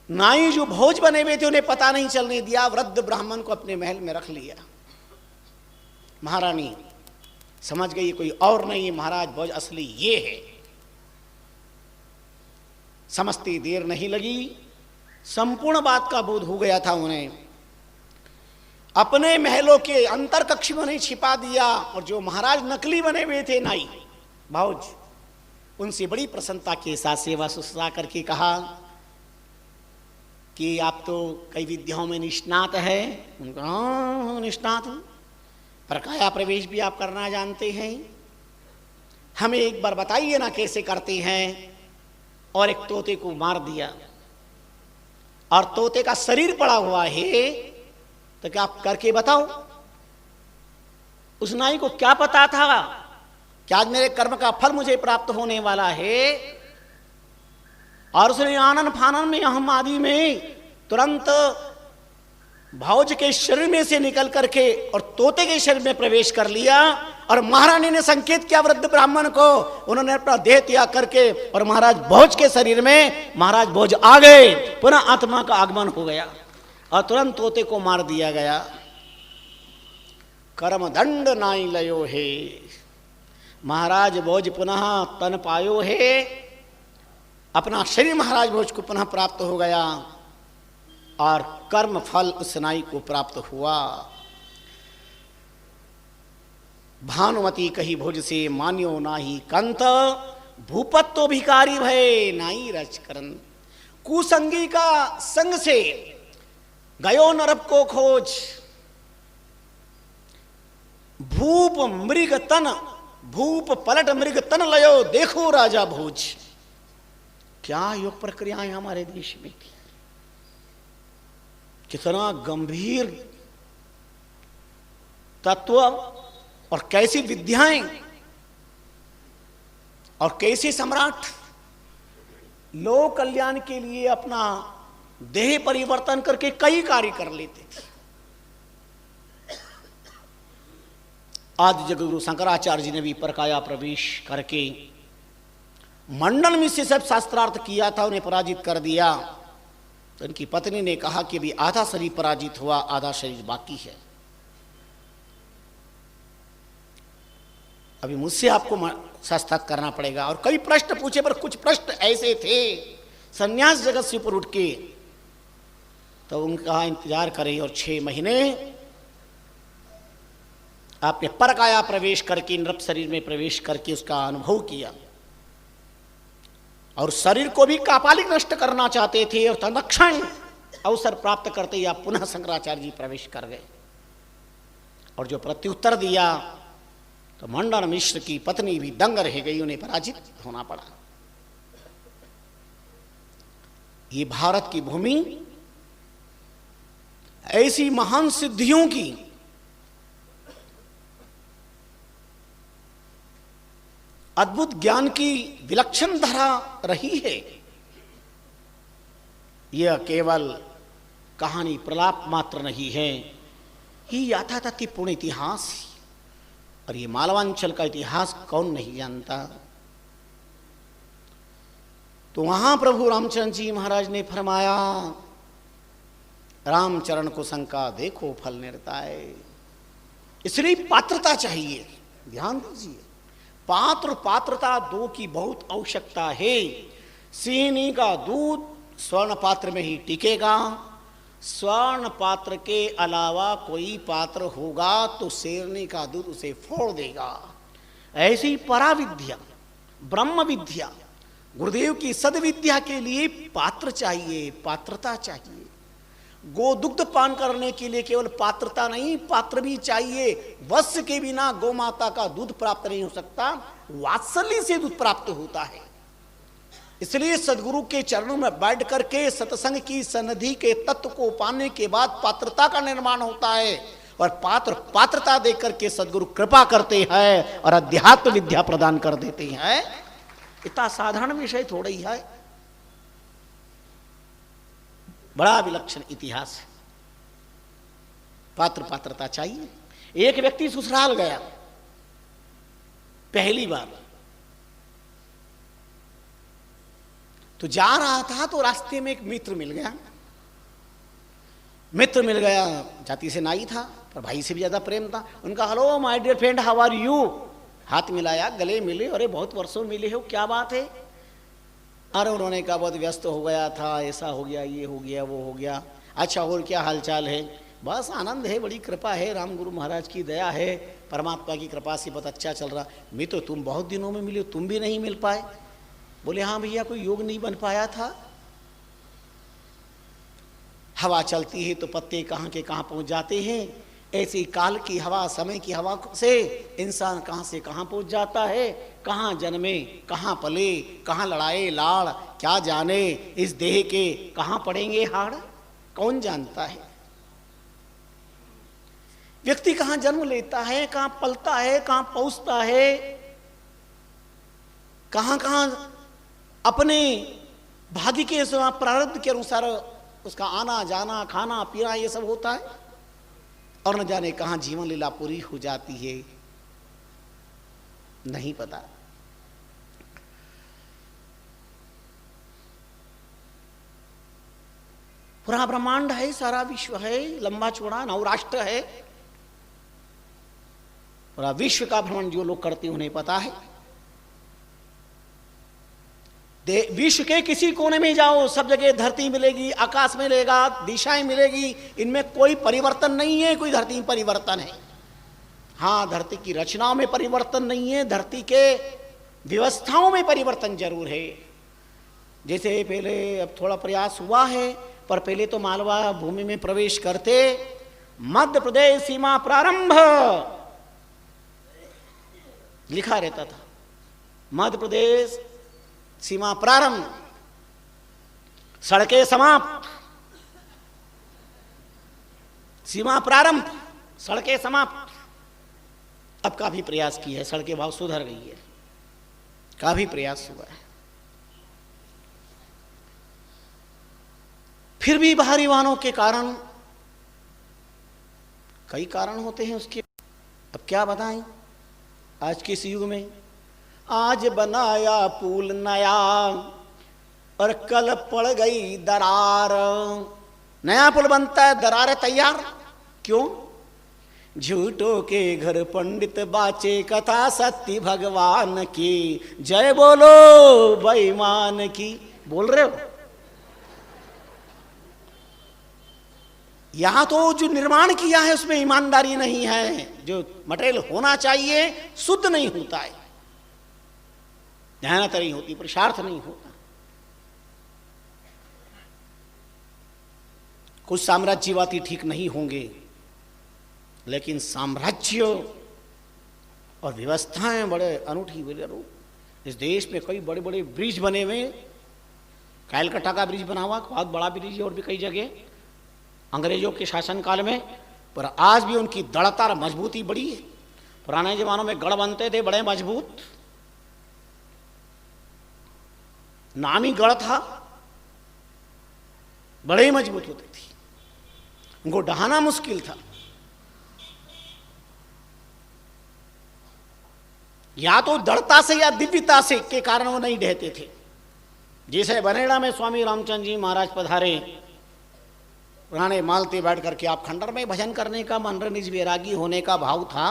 नाई जो भोज बने हुए थे उन्हें पता नहीं चलने दिया, वृद्ध ब्राह्मण को अपने महल में रख लिया। महारानी समझ गई कोई और नहीं, महाराज भोज असली ये है। समझती देर नहीं लगी, संपूर्ण बात का बोध हो गया था उन्हें। अपने महलों के अंतर कक्ष में उन्हें छिपा दिया और जो महाराज नकली बने हुए थे नाई भौज, उनसे बड़ी प्रसन्नता के साथ सेवा शुश्रूषा करके कहा कि आप तो कई विद्याओं में निष्णात है। उनका हाँ निष्णात हूं, पर काया प्रवेश भी आप करना जानते हैं, हमें एक बार बताइए ना कैसे करते हैं। और एक तोते को मार दिया और तोते का शरीर पड़ा हुआ है, तो क्या आप करके बताओ। उस नाई को क्या पता था कि आज मेरे कर्म का फल मुझे प्राप्त होने वाला है। और उसने आनन फानन में अहम आदि में तुरंत भौज के शरीर में से निकल करके और तोते के शरीर में प्रवेश कर लिया। और महारानी ने संकेत किया वृद्ध ब्राह्मण को, उन्होंने अपना देह त्याग करके और महाराज भोज के शरीर में महाराज भोज आ गए। पुनः आत्मा का आगमन हो गया और तुरंत तोते को मार दिया गया। कर्म दंड नाई लयो है, महाराज भोज पुनः तन पायो है। अपना शरीर महाराज भोज को पुनः प्राप्त हो गया और कर्म फल उस नाई को प्राप्त हुआ। भानुमति कही भोज से मान्यो नाही कंत। भूपत्तो भिकारी भय नाई रचकरन। कुसंगी का संग से गयो नरक को खोज। भूप मृग तन, भूप पलट मृग तन लयो देखो राजा भोज। क्या योग प्रक्रियाएं हमारे देश में थी, कितना गंभीर तत्व और कैसी विद्याएं और कैसे सम्राट लोक कल्याण के लिए अपना देह परिवर्तन करके कई कार्य कर लेते थे। आदि जगद्गुरु शंकराचार्य जी ने भी परकाया प्रवेश करके मंडल में से सब शास्त्रार्थ किया था, उन्हें पराजित कर दिया। तो उनकी पत्नी ने कहा कि अभी आधा शरीर पराजित हुआ, आधा शरीर बाकी है, अभी मुझसे आपको शास्त्रार्थ करना पड़ेगा। और कई प्रश्न पूछे, पर कुछ प्रश्न ऐसे थे संन्यास जगत से ऊपर उठ के, तो उनका इंतजार करे और 6 महीने आपने परकाया प्रवेश करके नृप शरीर में प्रवेश करके उसका अनुभव किया। और शरीर को भी कापालिक नष्ट करना चाहते थे और तत्क्षण अवसर प्राप्त करते ही आप पुनः शंकराचार्य जी प्रवेश कर गए। और जो प्रत्युत्तर दिया तो मंडन मिश्र की पत्नी भी दंग रह गई, उन्हें पराजित होना पड़ा। ये भारत की भूमि ऐसी महान सिद्धियों की अद्भुत ज्ञान की विलक्षण धारा रही है। यह केवल कहानी प्रलाप मात्र नहीं है, ये याथातथ्यपूर्ण इतिहास। और ये मालवांचल का इतिहास कौन नहीं जानता। तो वहां प्रभु रामचंद्र जी महाराज ने फरमाया, रामचरण को शंका देखो फल निर्ताय। इसलिए पात्रता चाहिए। ध्यान दीजिए, पात्र पात्रता दो की बहुत आवश्यकता है। सिंहनी का दूध स्वर्ण पात्र में ही टिकेगा। स्वर्ण पात्र के अलावा कोई पात्र होगा तो शेरनी का दूध उसे फोड़ देगा। ऐसी पराविद्या, ब्रह्म विद्या, गुरुदेव की सदविद्या के लिए पात्र चाहिए, पात्रता चाहिए। गोदुग्ध पान करने के लिए केवल पात्रता नहीं, पात्र भी चाहिए। वत्स के बिना गौ माता का दूध प्राप्त नहीं हो सकता, वात्सल्य से दूध प्राप्त होता है। इसलिए सदगुरु के चरणों में बैठ करके सत्संग की सन्निधि के तत्व को पाने के बाद पात्रता का निर्माण होता है। और पात्रता देकर के सदगुरु कृपा करते हैं और अध्यात्म विद्या प्रदान कर देते हैं। इतना साधारण विषय थोड़ा ही है, बड़ा विलक्षण इतिहास है। पात्रता चाहिए। एक व्यक्ति ससुराल गया पहली बार, तो जा रहा था तो रास्ते में एक मित्र मिल गया। जाति से नाई था पर भाई से भी ज्यादा प्रेम था। उनका hello my dear friend, how are you. हाथ मिलाया, गले मिले। अरे बहुत वर्षों मिले हो, क्या बात है। अरे उन्होंने कहा बहुत व्यस्त हो गया था, ऐसा हो गया, ये हो गया, वो हो गया। अच्छा और क्या हालचाल है। बस आनंद है, बड़ी कृपा है, राम गुरु महाराज की दया है, परमात्मा की कृपा से बहुत अच्छा चल रहा। मैं तो तुम बहुत दिनों में मिले, तुम भी नहीं मिल पाए। बोले हाँ भैया कोई योग नहीं बन पाया था। हवा चलती है तो पत्ते कहाँ के कहाँ पहुंच जाते हैं। ऐसी काल की हवा, समय की हवा से इंसान कहाँ से कहाँ पहुंच जाता है। कहाँ जन्मे, कहाँ पले, कहाँ लड़ाए लाड़, क्या जाने इस देह के कहाँ पड़ेंगे हाड़, कौन जानता है। व्यक्ति कहाँ जन्म लेता है, कहाँ पलता है, कहाँ पहुंचता है, कहाँ कहाँ अपने भाग्य के प्रारब्ध के अनुसार उसका आना जाना, खाना पीना ये सब होता है। और न जाने कहाँ जीवन लीला पूरी हो जाती है, नहीं पता। पूरा ब्रह्मांड है, सारा विश्व है, लंबा चौड़ा नवराष्ट्र है। पूरा विश्व का भ्रमण जो लोग करते हैं उन्हें पता है। विश्व के किसी कोने में जाओ, सब जगह धरती मिलेगी, आकाश मिलेगा, दिशाएं मिलेगी, इनमें कोई परिवर्तन नहीं है। कोई धरती में परिवर्तन है, हाँ धरती की रचनाओं में परिवर्तन नहीं है, धरती के व्यवस्थाओं में परिवर्तन जरूर है। जैसे पहले अब थोड़ा प्रयास हुआ है, पर पहले तो मालवा भूमि में प्रवेश करते मध्य प्रदेश सीमा प्रारंभ लिखा रहता था। मध्य प्रदेश सीमा प्रारंभ, सड़कें समाप्त, सीमा प्रारंभ, सड़कें समाप्त। अब काफी प्रयास किया है, सड़कें बहुत सुधर गई है, काफी प्रयास हुआ है। फिर भी बाहरी वाहनों के कारण, कई कारण होते हैं उसके, अब क्या बताएं। आज के इस युग में आज बनाया पुल नया और कल पड़ गई दरार। नया पुल बनता है, दरार तैयार, क्यों? झूठों के घर पंडित बाचे, कथा सत्य भगवान की, जय बोलो बेईमान की। बोल रहे हो? यहां तो जो निर्माण किया है उसमें ईमानदारी नहीं है, जो मटेरियल होना चाहिए शुद्ध नहीं होता है, ध्यानता नहीं होती, पुरुषार्थ नहीं होता। कुछ साम्राज्यवादी ठीक नहीं होंगे, लेकिन साम्राज्य और व्यवस्थाएं बड़े अनूठी। इस देश में कई बड़े बड़े ब्रिज बने हुए, कैलकटा का ब्रिज बना हुआ, बहुत बड़ा ब्रिज है, और भी कई जगह अंग्रेजों के शासनकाल में, पर आज भी उनकी दृढ़ता और मजबूती बड़ी है। पुराने जमानों में गढ़ बनते थे बड़े मजबूत, नामी गढ़ था, बड़े ही मजबूत होते थे, उनको ढहाना मुश्किल था। या तो दृढ़ता से या दिव्यता से के कारण वो नहीं ढहते थे। जैसे बनेड़ा में स्वामी रामचंद्र जी महाराज पधारे, पुराने मालते बैठ करके आप खंडर में भजन करने का, मन निज वैरागी होने का भाव था।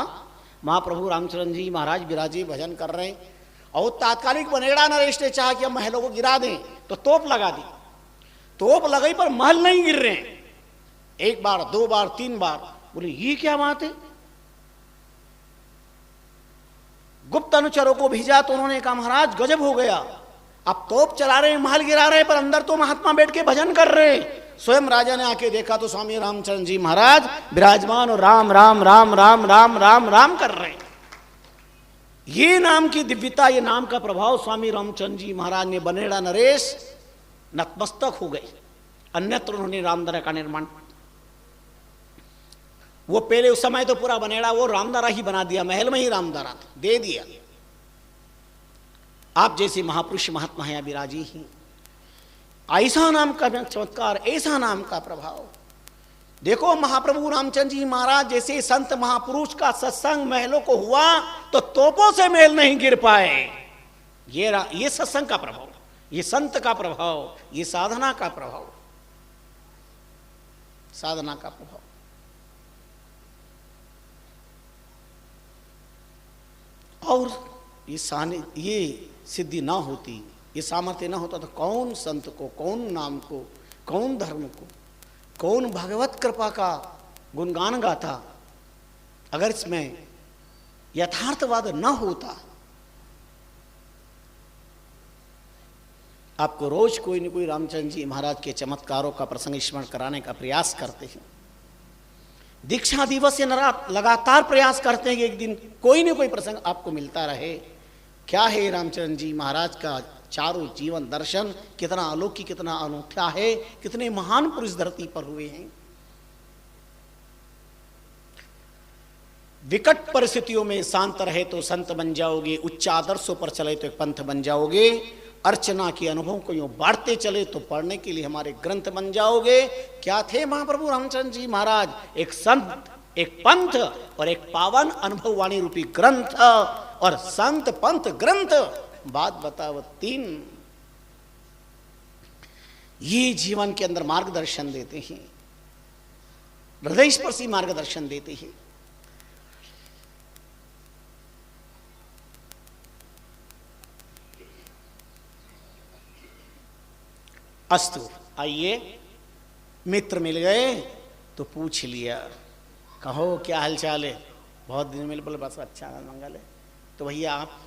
महाप्रभु रामचंद्र जी महाराज विराजी भजन कर रहे हैं, और तात्कालिक बनेड़ा नरेश ने चाहा कि हम महलों को गिरा दें, तो तोप लगा दी। तोप लगाई पर महल नहीं गिर रहे हैं। एक बार, दो बार, तीन बार, बोले ये क्या बात है। गुप्त अनुचरों को भेजा तो उन्होंने कहा महाराज गजब हो गया, अब तोप चला रहे हैं, महल गिरा रहे हैं, पर अंदर तो महात्मा बैठ के भजन कर रहे हैं। स्वयं राजा ने आके देखा तो स्वामी रामचंद्र जी महाराज विराजमान और राम राम राम राम राम राम राम कर रहे हैं। ये नाम की दिव्यता, ये नाम का प्रभाव स्वामी रामचंद्र जी महाराज ने बनेड़ा नरेश नतमस्तक हो गए। अन्यत्र उन्होंने रामदरा का निर्माण, वो पहले उस समय तो पूरा बनेड़ा वो रामदरा ही बना दिया, महल में ही रामदरा दे दिया। आप जैसे महापुरुष महात्मा हैं विराजी ही, ऐसा नाम का चमत्कार, ऐसा नाम का प्रभाव। देखो महाप्रभु रामचंद्र जी महाराज जैसे संत महापुरुष का सत्संग महलों को हुआ तो तोपों से महल नहीं गिर पाए। ये सत्संग का प्रभाव, ये संत का प्रभाव, ये साधना का प्रभाव, साधना का प्रभाव। और ये सिद्धि ना होती, ये सामर्थ्य ना होता तो कौन संत को, कौन नाम को, कौन धर्म को, कौन भगवत कृपा का गुणगान गाता, अगर इसमें यथार्थवाद न होता। आपको रोज कोई न कोई रामचंद्र जी महाराज के चमत्कारों का प्रसंग स्मरण कराने का प्रयास करते हैं। दीक्षा दिवस से लगातार प्रयास करते हैं कि एक दिन कोई न कोई प्रसंग आपको मिलता रहे। क्या है रामचंद्र जी महाराज का चारों जीवन दर्शन, कितना अलौकिक, कितना अनूठा है, कितने महान पुरुष धरती पर हुए हैं। विकट परिस्थितियों में शांत रहे तो संत बन जाओगे, उच्च आदर्शों पर चले तो एक पंथ बन जाओगे, अर्चना के अनुभव को यूं बांटते चले तो पढ़ने के लिए हमारे ग्रंथ बन जाओगे। क्या थे महाप्रभु रामचंद्र जी महाराज? एक संत, एक पंथ और एक पावन अनुभव वाणी रूपी ग्रंथ। और संत पंथ ग्रंथ बात बताओ तीन, ये जीवन के अंदर मार्गदर्शन देते हैं, हृदय स्पर्शी मार्गदर्शन देते हैं। अस्तु, आइए, मित्र मिल गए तो पूछ लिया, कहो क्या हालचाल है, बहुत दिन मिले, बोले बस अच्छा मंगल है। तो भैया आप,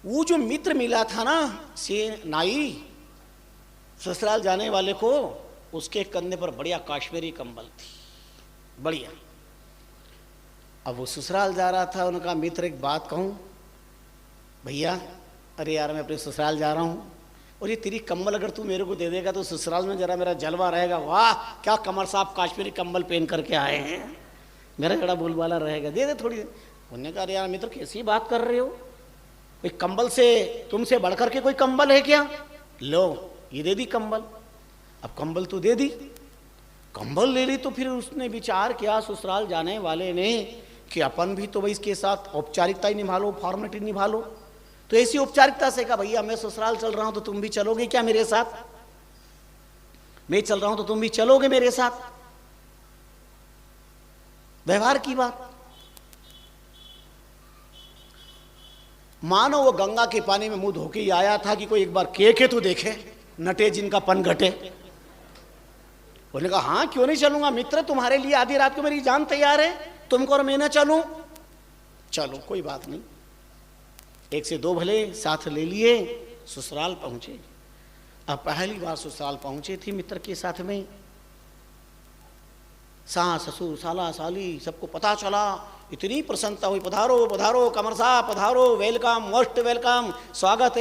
वो जो मित्र मिला था ना से नाई, ससुराल जाने वाले को, उसके कंधे पर बढ़िया काश्मीरी कंबल थी, बढ़िया। अब वो ससुराल जा रहा था, उनका मित्र एक बात कहूँ भैया, अरे यार मैं अपने ससुराल जा रहा हूँ, और ये तेरी कंबल अगर तू मेरे को दे देगा तो ससुराल में जरा मेरा जलवा रहेगा। वाह क्या कमर साहब काश्मीरी कंबल पहन करके आए हैं, मेरा जरा बोलबाला रहेगा, दे दे थोड़ी। उन्होंने कहा यार मित्र कैसी बात कर रहे हो, कोई कंबल से तुमसे बढ़कर के कोई कंबल है क्या? लो ये दे दी कंबल। अब कंबल तो दे दी, कंबल ले ली तो फिर उसने विचार किया ससुराल जाने वाले ने कि अपन भी तो भाई इसके साथ औपचारिकता ही निभा लो, फॉर्मेलिटी निभा लो। तो ऐसी औपचारिकता से कहा भैया मैं ससुराल चल रहा हूं तो तुम भी चलोगे क्या मेरे साथ? मैं चल रहा हूं तो तुम भी चलोगे मेरे साथ? व्यवहार की बात। मानो वो गंगा के पानी में मुंह धोके ही आया था कि कोई एक बार के तो देखे, नटे जिनका पन घटे। उन्होंने कहा हाँ क्यों नहीं चलूंगा मित्र, तुम्हारे लिए आधी रात को मेरी जान तैयार है, तुमको और मैं ना चलूं? चलो कोई बात नहीं। एक से दो भले साथ ले लिए, ससुराल पहुंचे। अब पहली बार ससुराल पहुंचे थे मित्र के साथ में, सास ससुर साला साली सबको पता चला, इतनी प्रसन्नता हुई, पधारो पधारो कमर साहब पधारो, वेलकम मोस्ट वेलकम, स्वागत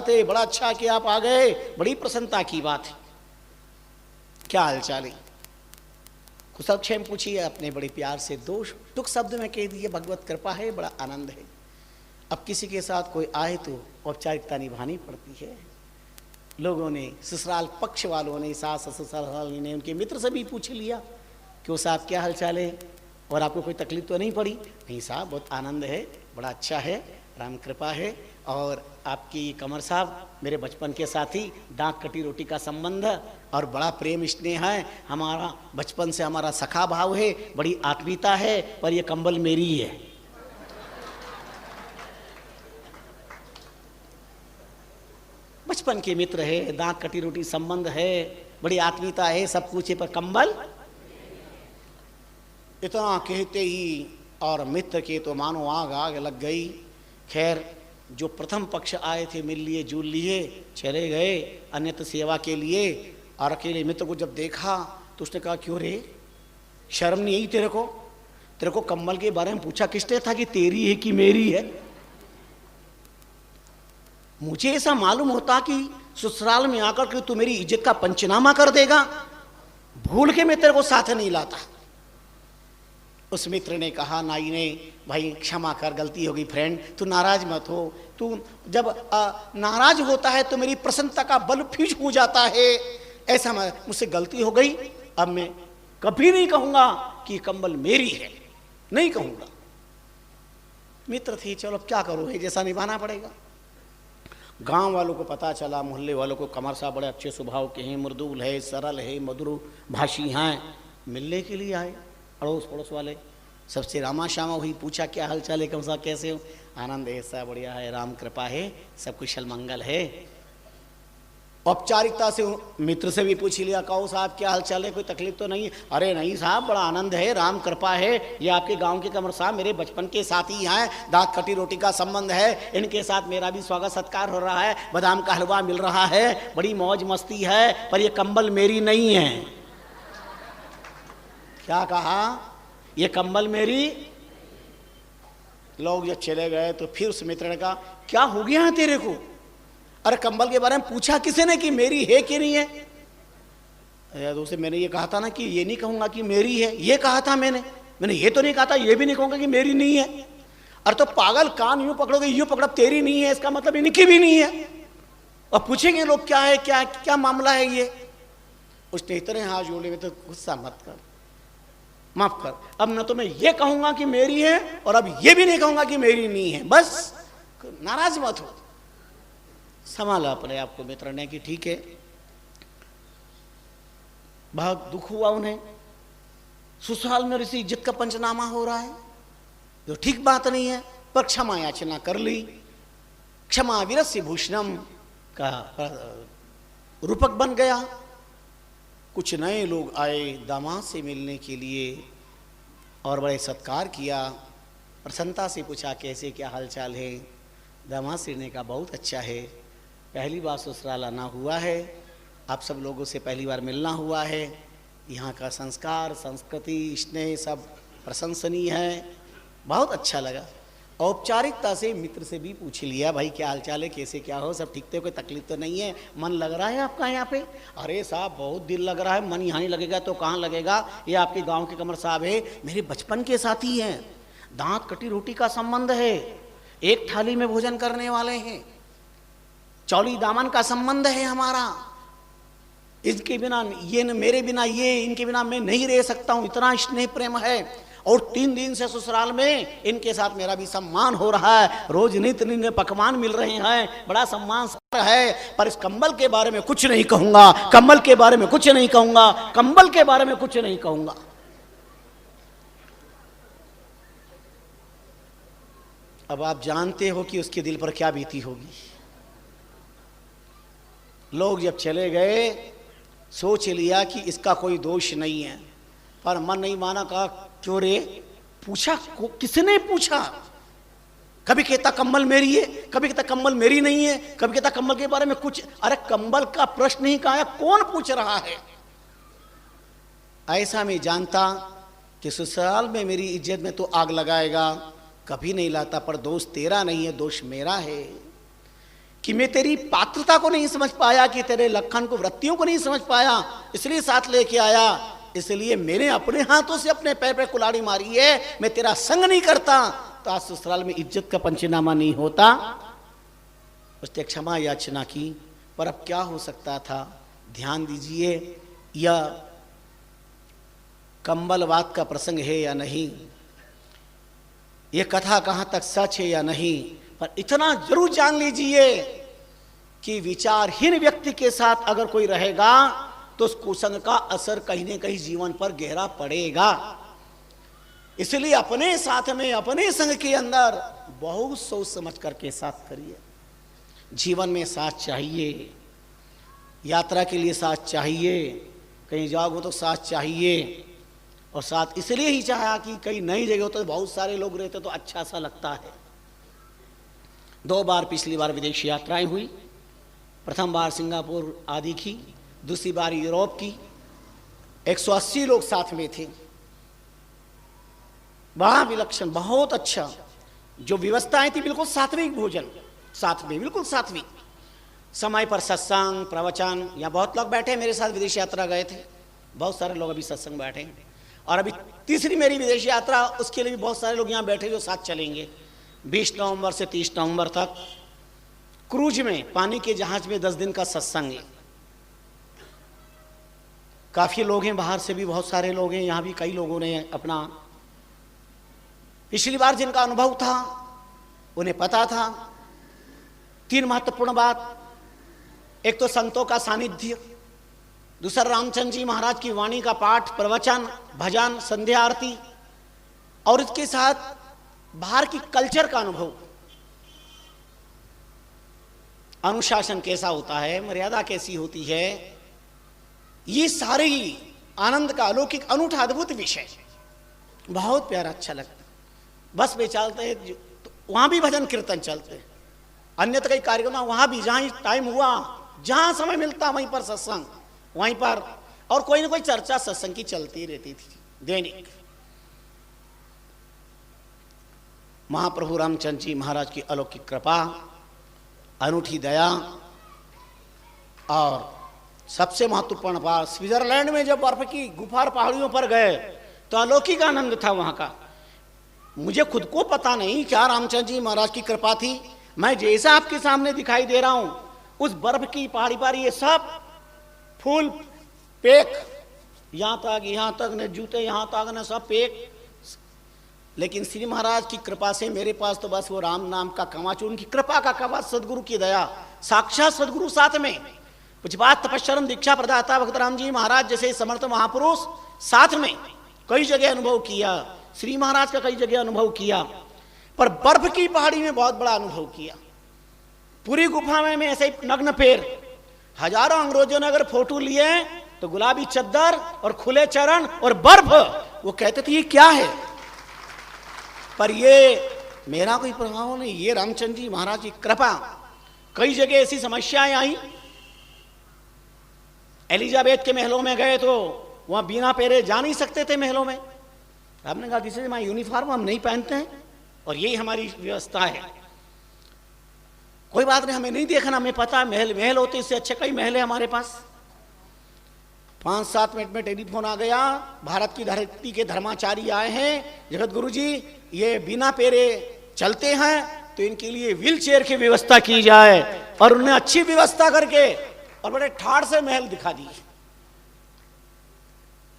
है, बड़ा अच्छा कि आप आ गए, बड़ी प्रसन्नता की बात है। क्या हालचाल है? कुशल क्षेम पूछिए, अपने बड़े प्यार से दो टुक शब्द में कह दिए, भगवत कृपा है, बड़ा आनंद है। अब किसी के साथ कोई आए तो औपचारिकता निभानी पड़ती है, लोगों ने, ससुराल पक्ष वालों ने, सास ससुराल ने उनके मित्र से भी पूछ लिया कि वो साहब क्या हाल चाल है और आपको कोई तकलीफ तो नहीं पड़ी? नहीं साहब, बहुत आनंद है, बड़ा अच्छा है, राम कृपा है। और आपकी कमर साहब मेरे बचपन के साथी, दांत कटी रोटी का संबंध और बड़ा प्रेम स्नेह है, हमारा बचपन से हमारा सखा भाव है, बड़ी आत्मीयता है, पर ये कंबल मेरी ही है। बचपन के मित्र है, दांत कटी रोटी संबंध है, बड़ी आत्मीयता है, सब कुछ है, पर कंबल। इतना कहते ही और मित्र के तो मानो आग आग लग गई। खैर जो प्रथम पक्ष आए थे मिल लिए, जुल लिए, चले गए अन्यत्र सेवा के लिए। और अकेले मित्र को जब देखा तो उसने कहा क्यों रे, शर्म नहीं आई तेरे को? तेरे को कंबल के बारे में पूछा किसने था कि तेरी है कि मेरी है? मुझे ऐसा मालूम होता कि ससुराल में आकर के तू मेरी इज्जत का पंचनामा कर देगा, भूल के मैं तेरे को साथ नहीं लाता। उस मित्र ने कहा, नाई ने, भाई क्षमा कर, गलती होगी फ्रेंड, तू नाराज मत हो। तू जब नाराज होता है तो मेरी प्रसन्नता का बल फ्यूज हो जाता है। ऐसा मुझसे गलती हो गई, अब मैं कभी नहीं कहूंगा कि कंबल मेरी है, नहीं कहूंगा। मित्र थी, चलो अब क्या करो, है जैसा निभाना पड़ेगा। गांव वालों को पता चला, मोहल्ले वालों को, कमर साहब बड़े अच्छे स्वभाव के हैं, मृदुल है, सरल है, मधुर भाषी हैं, मिलने के लिए आए। अड़ोस पड़ोस वाले सबसे रामा श्यामा हुई, पूछा क्या हाल चाल है, कम सा कैसे हो? आनंद है, ऐसा बढ़िया है, राम कृपा है, सब कुशल मंगल है। औपचारिकता से मित्र से भी पूछ लिया, कहो साहब क्या हाल चाल है, कोई तकलीफ तो नहीं है? अरे नहीं साहब, बड़ा आनंद है, राम कृपा है, ये आपके गांव के कमर साहब मेरे बचपन के साथी हैं, दांत कटी रोटी का संबंध है, इनके साथ मेरा भी स्वागत सत्कार हो रहा है, बादाम का हलवा मिल रहा है, बड़ी मौज मस्ती है, पर ये कंबल मेरी नहीं है। क्या कहा? ये कंबल मेरी। लोग जब चले गए तो फिर उस मित्र ने कहा, क्या हो गया है तेरे को? अरे कंबल के बारे में पूछा किसी ने कि मेरी है कि नहीं है? यार दोस्त, मैंने ये कहा था ना कि ये नहीं कहूंगा कि मेरी है, ये कहा था मैंने ये तो नहीं कहा था, ये भी नहीं कहूंगा कि मेरी नहीं है। अरे तो पागल, कान यूं पकड़ोगे, यूं पकड़ा, तेरी नहीं है इसका मतलब इनकी भी नहीं है। और पूछेंगे लोग क्या है, क्या क्या मामला है ये? उसने इतने हाथ जोड़े में, तो गुस्सा मत कर, माफ कर, अब न तो मैं ये कहूंगा कि मेरी है और अब ये भी नहीं कहूंगा कि मेरी नहीं है, बस नाराज मत हो। संभाला अपने आप को मित्र ने कि ठीक है। बहुत दुख हुआ उन्हें, ससुराल में इसी इज्जत का पंचनामा हो रहा है, जो ठीक बात नहीं है, पर क्षमा याचना कर ली। क्षमा वीरस्य भूषणम का रूपक बन गया। कुछ नए लोग आए दामाद से मिलने के लिए और बड़े सत्कार किया, प्रसन्नता से पूछा कैसे क्या हाल चाल है। दामाद से ने कहा बहुत अच्छा है, पहली बार ससुराल आना हुआ है, आप सब लोगों से पहली बार मिलना हुआ है, यहाँ का संस्कार संस्कृति स्नेह सब प्रशंसनीय है, बहुत अच्छा लगा। औपचारिकता से मित्र से भी पूछ लिया, भाई क्या हाल चाल है, कैसे क्या हो, सब ठीक थे, कोई तकलीफ तो नहीं है, मन लग रहा है आपका यहाँ पे? अरे साहब बहुत दिल लग रहा है, मन यहाँ नहीं लगेगा तो कहाँ लगेगा, ये आपके गांव के कमर साहब है, मेरे बचपन के साथी हैं, दांत कटी रोटी का संबंध है, एक थाली में भोजन करने वाले हैं, चौली दामन का संबंध है हमारा, इनके बिना ये न मेरे बिना ये, इनके बिना मैं नहीं रह सकता हूँ, इतना स्नेह प्रेम है। और 3 दिन से ससुराल में इनके साथ मेरा भी सम्मान हो रहा है, रोज नित्य नित्य पकवान मिल रहे हैं, बड़ा सम्मान है। पर इस कंबल के बारे में कुछ नहीं कहूंगा, कंबल के बारे में कुछ नहीं कहूंगा, कंबल के बारे में कुछ नहीं कहूंगा। अब आप जानते हो कि उसके दिल पर क्या बीती होगी। लोग जब चले गए सोच लिया कि इसका कोई दोष नहीं है, पर मन नहीं माना, कहा क्यों रे, पूछा किसने पूछा? कभी कहता कंबल मेरी है, कभी कहता कंबल मेरी नहीं है, कभी कहता कंबल के बारे में कुछ। अरे कंबल का प्रश्न ही कहा है, कौन पूछ रहा है? ऐसा मैं जानता कि ससुराल में मेरी इज्जत में तो आग लगाएगा, कभी नहीं लाता, पर दोष तेरा नहीं है, दोष मेरा है कि मैं तेरी पात्रता को नहीं समझ पाया, कि तेरे लक्षण को, वृत्तियों को नहीं समझ पाया, इसलिए साथ लेके आया। इसलिए मैंने अपने हाथों से अपने पैर पे कुल्हाड़ी मारी है, मैं तेरा संग नहीं करता तो आज ससुराल में इज्जत का पंचनामा नहीं होता। उसने क्षमा याचना की, पर अब क्या हो सकता था। ध्यान दीजिए, यह कंबलवात का प्रसंग है या नहीं, यह कथा कहाँ तक सच है या नहीं, पर इतना जरूर जान लीजिए कि विचारहीन व्यक्ति के साथ अगर कोई रहेगा तो उस कुसंग का असर कहीं न कहीं जीवन पर गहरा पड़ेगा। इसलिए अपने साथ में, अपने संग के अंदर बहुत सोच समझ करके साथ करिए। जीवन में साथ चाहिए, यात्रा के लिए साथ चाहिए, कहीं जाओगे तो साथ चाहिए। और साथ इसलिए ही चाहा कि कहीं नई जगह होता तो बहुत सारे लोग रहते तो अच्छा सा लगता है। 2 बार पिछली बार विदेश यात्राएं हुई। प्रथम बार सिंगापुर आदि की, दूसरी बार यूरोप की। 180 लोग साथ में थे। बड़ा विलक्षण, बहुत अच्छा। जो व्यवस्थाएं थी बिल्कुल सात्विक भोजन, साथ में बिल्कुल सात्विक, समय पर सत्संग, प्रवचन। यहाँ बहुत लोग बैठे मेरे साथ विदेश यात्रा गए थे, बहुत सारे लोग अभी सत्संग बैठे। और अभी तीसरी मेरी विदेश यात्रा, उसके लिए भी बहुत सारे लोग यहाँ बैठे जो साथ चलेंगे। 20 नवंबर से 30 नवंबर तक क्रूज में, पानी के जहाज में 10 दिन का सत्संग है। काफी लोग हैं, बाहर से भी बहुत सारे लोग हैं, यहाँ भी कई लोगों ने अपना पिछली बार जिनका अनुभव था उन्हें पता था। 3 महत्वपूर्ण बात, एक तो संतों का सानिध्य, दूसरा रामचंद्र जी महाराज की वाणी का पाठ, प्रवचन, भजन, संध्या आरती, और इसके साथ बाहर की कल्चर का अनुभव। अनुशासन कैसा होता है, मर्यादा कैसी होती है, ये सारे ही आनंद का अलौकिक अनूठा अद्भुत विषय, बहुत प्यारा, अच्छा लगता है। बस में चलते हैं तो वहां भी भजन कीर्तन चलते हैं, अन्यथा कई कार्यक्रम वहां भी, जहां टाइम हुआ, जहां समय मिलता वहीं पर सत्संग, वहीं पर, और कोई ना कोई चर्चा सत्संग की चलती रहती थी दैनिक। महाप्रभु रामचंद्र जी महाराज की अलौकिक कृपा, अनूठी दया, और सबसे महत्वपूर्ण बात, स्विट्जरलैंड में जब बर्फ की गुफार पहाड़ियों पर गए तो अलौकिक आनंद था वहां का। मुझे खुद को पता नहीं क्या रामचंद्र जी महाराज की कृपा थी। मैं जैसा आपके सामने दिखाई दे रहा हूं, उस बर्फ की पहाड़ी पर ये सब फूल पेक, यहां तक न जूते, यहां तक न सब पेक। लेकिन श्री महाराज की कृपा से मेरे पास तो बस वो राम नाम का कवच, उनकी कृपा का कवच, सदगुरु की दया, साक्षात सदगुरु साथ में, पूज्यपाद तपस्वरम दीक्षा प्रदाता भक्त राम जी महाराज जैसे समर्थ महापुरुष साथ में कई जगह अनुभव किया। श्री महाराज का कई जगह अनुभव किया, पर बर्फ की पहाड़ी में बहुत बड़ा अनुभव किया। पूरी गुफा में ऐसे नग्न पैर, हजारों अंग्रेजों ने अगर फोटो लिए तो गुलाबी चद्दर और खुले चरण और बर्फ, वो कहते थे ये क्या है, पर ये मेरा कोई प्रभाव नहीं, ये रामचंद्र जी महाराज की कृपा। कई जगह ऐसी समस्याएं आई। एलिजाबेथ के महलों में गए तो वहां बिना पैरे जा नहीं सकते थे महलों में। आपने कहा दिस इज माय यूनिफॉर्म, हम नहीं पहनते हैं और यही हमारी व्यवस्था है। कोई बात नहीं, हमें नहीं देखना, हमें पता महल होते, इससे अच्छे कई महल है हमारे पास। 5-7 मिनट में टेलीफोन आ गया, भारत की धरती के धर्माचारी आए हैं, जगत गुरु जी ये बिना पैरे चलते हैं तो इनके लिए व्हील चेयर की व्यवस्था की जाए। और उन्हें अच्छी व्यवस्था करके और बड़े ठाड़ से महल दिखा दिए।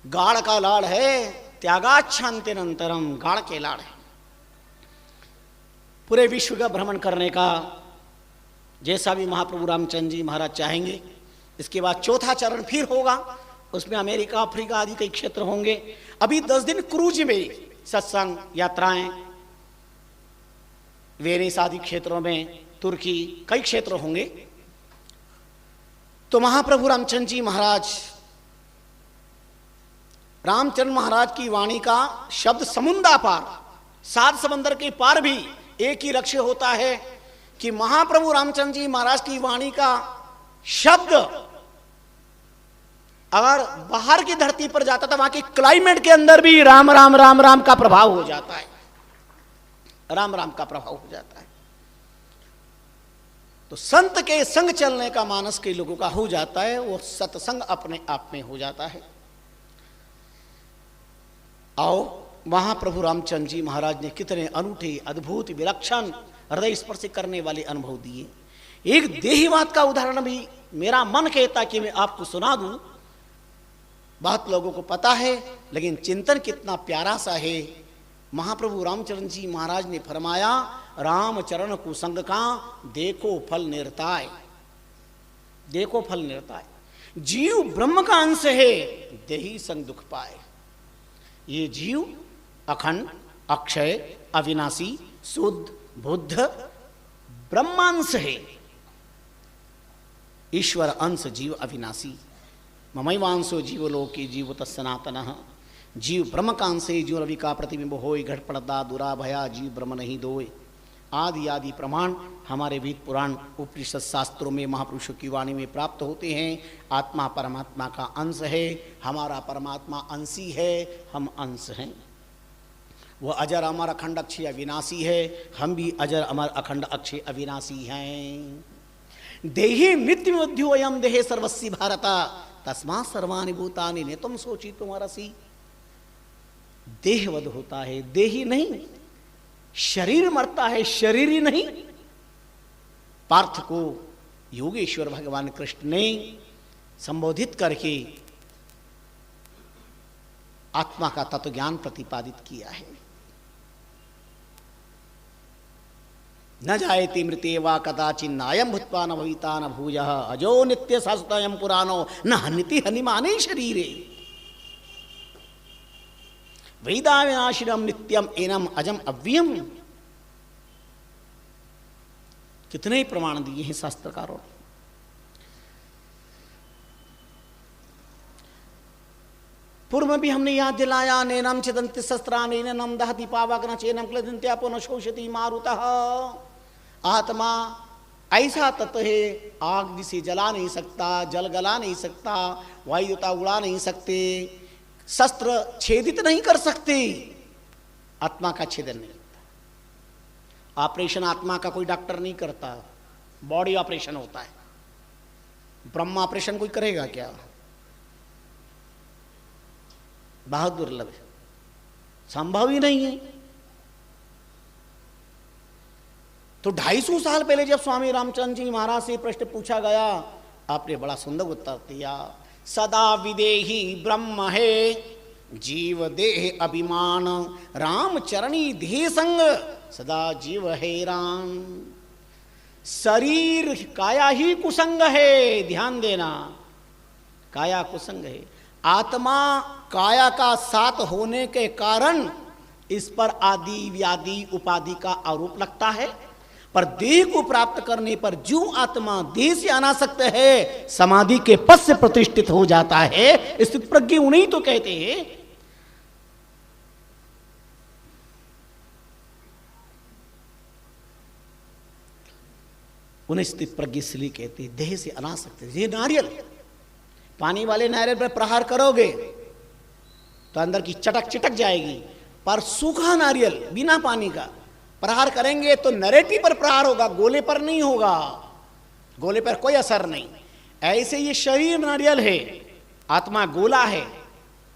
गाड़ का लाड़ है, त्यागाच्छांतिरंतरम, गाड़ के लाड़ है। पूरे विश्व का भ्रमण करने का जैसा भी महाप्रभु रामचंद्र जी महाराज चाहेंगे। इसके बाद चौथा चरण फिर होगा, उसमें अमेरिका, अफ्रीका आदि कई क्षेत्र होंगे। अभी 10 दिन क्रूज में सत्संग, यात्राएं, वेनिस आदि क्षेत्रों में, तुर्की, कई क्षेत्र होंगे। तो महाप्रभु रामचंद्र जी महाराज, रामचंद्र महाराज की वाणी का शब्द समुद्र पार, 7 समंदर के पार भी एक ही लक्ष्य होता है कि महाप्रभु रामचंद्र जी महाराज की वाणी का शब्द अगर बाहर की धरती पर जाता था, वहां के क्लाइमेट के अंदर भी राम राम राम राम का प्रभाव हो जाता है, राम राम का प्रभाव हो जाता है। तो संत के संग चलने का मानस के लोगों का हो जाता है, वो सत्संग अपने आप में हो जाता है। आओ, महाप्रभु रामचंद्र जी महाराज ने कितने अनूठे, अद्भुत, विलक्षण, हृदय स्पर्श करने वाले अनुभव दिए। एक देहीवाद का उदाहरण भी मेरा मन कहता कि मैं आपको सुना दूं। बहुत लोगों को पता है, लेकिन चिंतन कितना प्यारा सा है। महाप्रभु रामचरण जी महाराज ने फरमाया, रामचरण कुसंग का देखो फल निर्ताय, देखो फल निर्ताय। जीव ब्रह्म का अंश है, देही संग दुख पाए। ये जीव अखंड, अक्षय, अविनाशी, शुद्ध, बुद्ध ब्रह्मांश है। ईश्वर अंश, जीव अविनाशी। ममैवांशो जीवलोके जीवत सनातनः। जीव ब्रह्म का अंश है, जीव रवि का प्रतिबिंब होय। घट पड़ता दुरा भया, जीव ब्रह्म नहीं दोय। आदि आदि प्रमाण हमारे वेद पुराण उपनिषद शास्त्रों में महापुरुषों की वाणी में प्राप्त होते हैं। आत्मा परमात्मा का अंश है, हमारा परमात्मा अंशी है, हम अंश हैं। वह अजर अमर अखंड अक्षय अविनाशी है, हम भी अजर अमर अखंड अक्षय अविनाशी हैं। देहि नित्य मध्योयम देहे सर्वस्वी भारता, तस्मा सर्वाणि भूतानि नेतम सोचितुम अर्हसि। देहवध होता है, देही नहीं। शरीर मरता है, शरीर ही नहीं। पार्थ को योगेश्वर भगवान कृष्ण ने संबोधित करके आत्मा का तत्व ज्ञान प्रतिपादित किया है। न जायते मृते वा कदाचिन्नायं भूत्वा न भविता न भूयः अजो नित्य शाश्वतोऽयं पुराणो न हन्यति हनिमाने शरीरे। वेदाविनाशिनम नित्यम एनम अजम अव्ययम। कितने प्रमाण दिए हैं शास्त्रकारों ने। पूर्व में भी हमने याद दिलाया, नैनम छिदन्ति शस्त्राणि नैनम दहति पावक न चैनम क्लेदन्त्यापो न शोषयति मारुतः। आत्मा ऐसा तत्व है, आग जिसे जला नहीं सकता, जल गला नहीं सकता, वायुता उड़ा नहीं सकते, शस्त्र छेदित नहीं कर सकते। आत्मा का छेदन नहीं होता। ऑपरेशन आत्मा का कोई डॉक्टर नहीं करता, बॉडी ऑपरेशन होता है। ब्रह्म ऑपरेशन कोई करेगा क्या? बहुत दुर्लभ है, संभव ही नहीं है। तो 250 साल पहले जब स्वामी रामचंद्र जी महाराज से प्रश्न पूछा गया, आपने बड़ा सुंदर उत्तर दिया। सदा विदेही ब्रह्म है, जीव देह अभिमान, राम चरणी देह संग, सदा जीव है राम। शरीर काया ही कुसंग है, ध्यान देना, काया कुसंग है। आत्मा काया का साथ होने के कारण इस पर आदि व्याधि उपाधि का आरोप लगता है, पर देह को प्राप्त करने पर जो आत्मा देह से अनासक्त है, समाधि के पद से प्रतिष्ठित हो जाता है। स्थित प्रज्ञ उन्हीं तो कहते हैं। उन्हें स्थित प्रज्ञ इसलिए कहते हैं, देह से अनासक्त। ये नारियल, पानी वाले नारियल पर प्रहार करोगे तो अंदर की चटक चिटक जाएगी, पर सूखा नारियल बिना पानी का प्रहार करेंगे तो नरेटी पर प्रहार होगा, गोले पर नहीं होगा। गोले पर कोई असर नहीं। ऐसे ये शरीर नारियल है, आत्मा गोला है,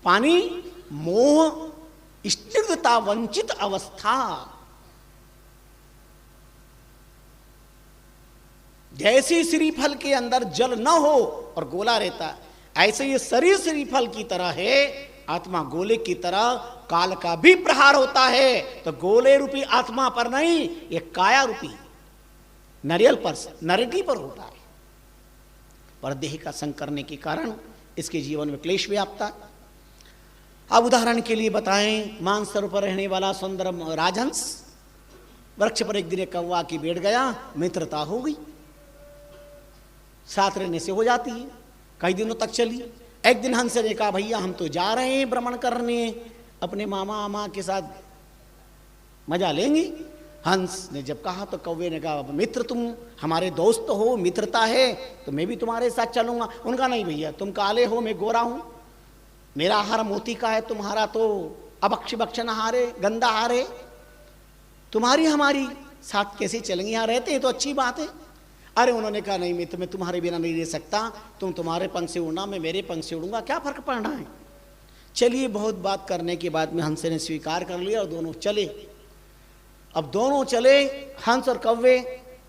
पानी मोह स्निग्धता वंचित अवस्था। जैसे श्रीफल के अंदर जल न हो और गोला रहता, ऐसे ये शरीर श्रीफल की तरह है, आत्मा गोले की तरह। काल का भी प्रहार होता है तो गोले रूपी आत्मा पर नहीं, ये काया रूपी नारियल पर, नरेटी पर होता है। पर देह का संग करने के कारण इसके जीवन में क्लेश व्याप्ता। अब उदाहरण के लिए बताएं, मानसरोवर पर रहने वाला सुंदर राजहंस वृक्ष पर एक दिन एक कौवा की बैठ गया, मित्रता हो गई, साथ रहने से हो जाती है, कई दिनों तक चली। एक दिन हंस ने कहा, भैया हम तो जा रहे हैं भ्रमण करने, अपने मामा अम्मा के साथ मजा लेंगे। हंस ने जब कहा तो कौवे ने कहा, मित्र तुम हमारे दोस्त हो, मित्रता है तो मैं भी तुम्हारे साथ चलूंगा। उनका नहीं भैया, तुम काले हो, मैं गोरा हूं, मेरा आहार मोती का है, तुम्हारा तो अभक्ष भक्षण आहार है, गंदा आहार है, तुम्हारी हमारी साथ कैसे चलेंगे? यहाँ रहते हैं तो अच्छी बात है। अरे उन्होंने कहा, नहीं मित्र, मैं तुम्हारे बिना नहीं रह सकता, तुम तुम्हारे पंख से उड़ना, मैं मेरे पंख से उड़ूंगा, क्या फर्क पड़ना है। चलिए, बहुत बात करने के बाद में हंस ने स्वीकार कर लिया और दोनों चले। अब दोनों चले, हंस और कौवे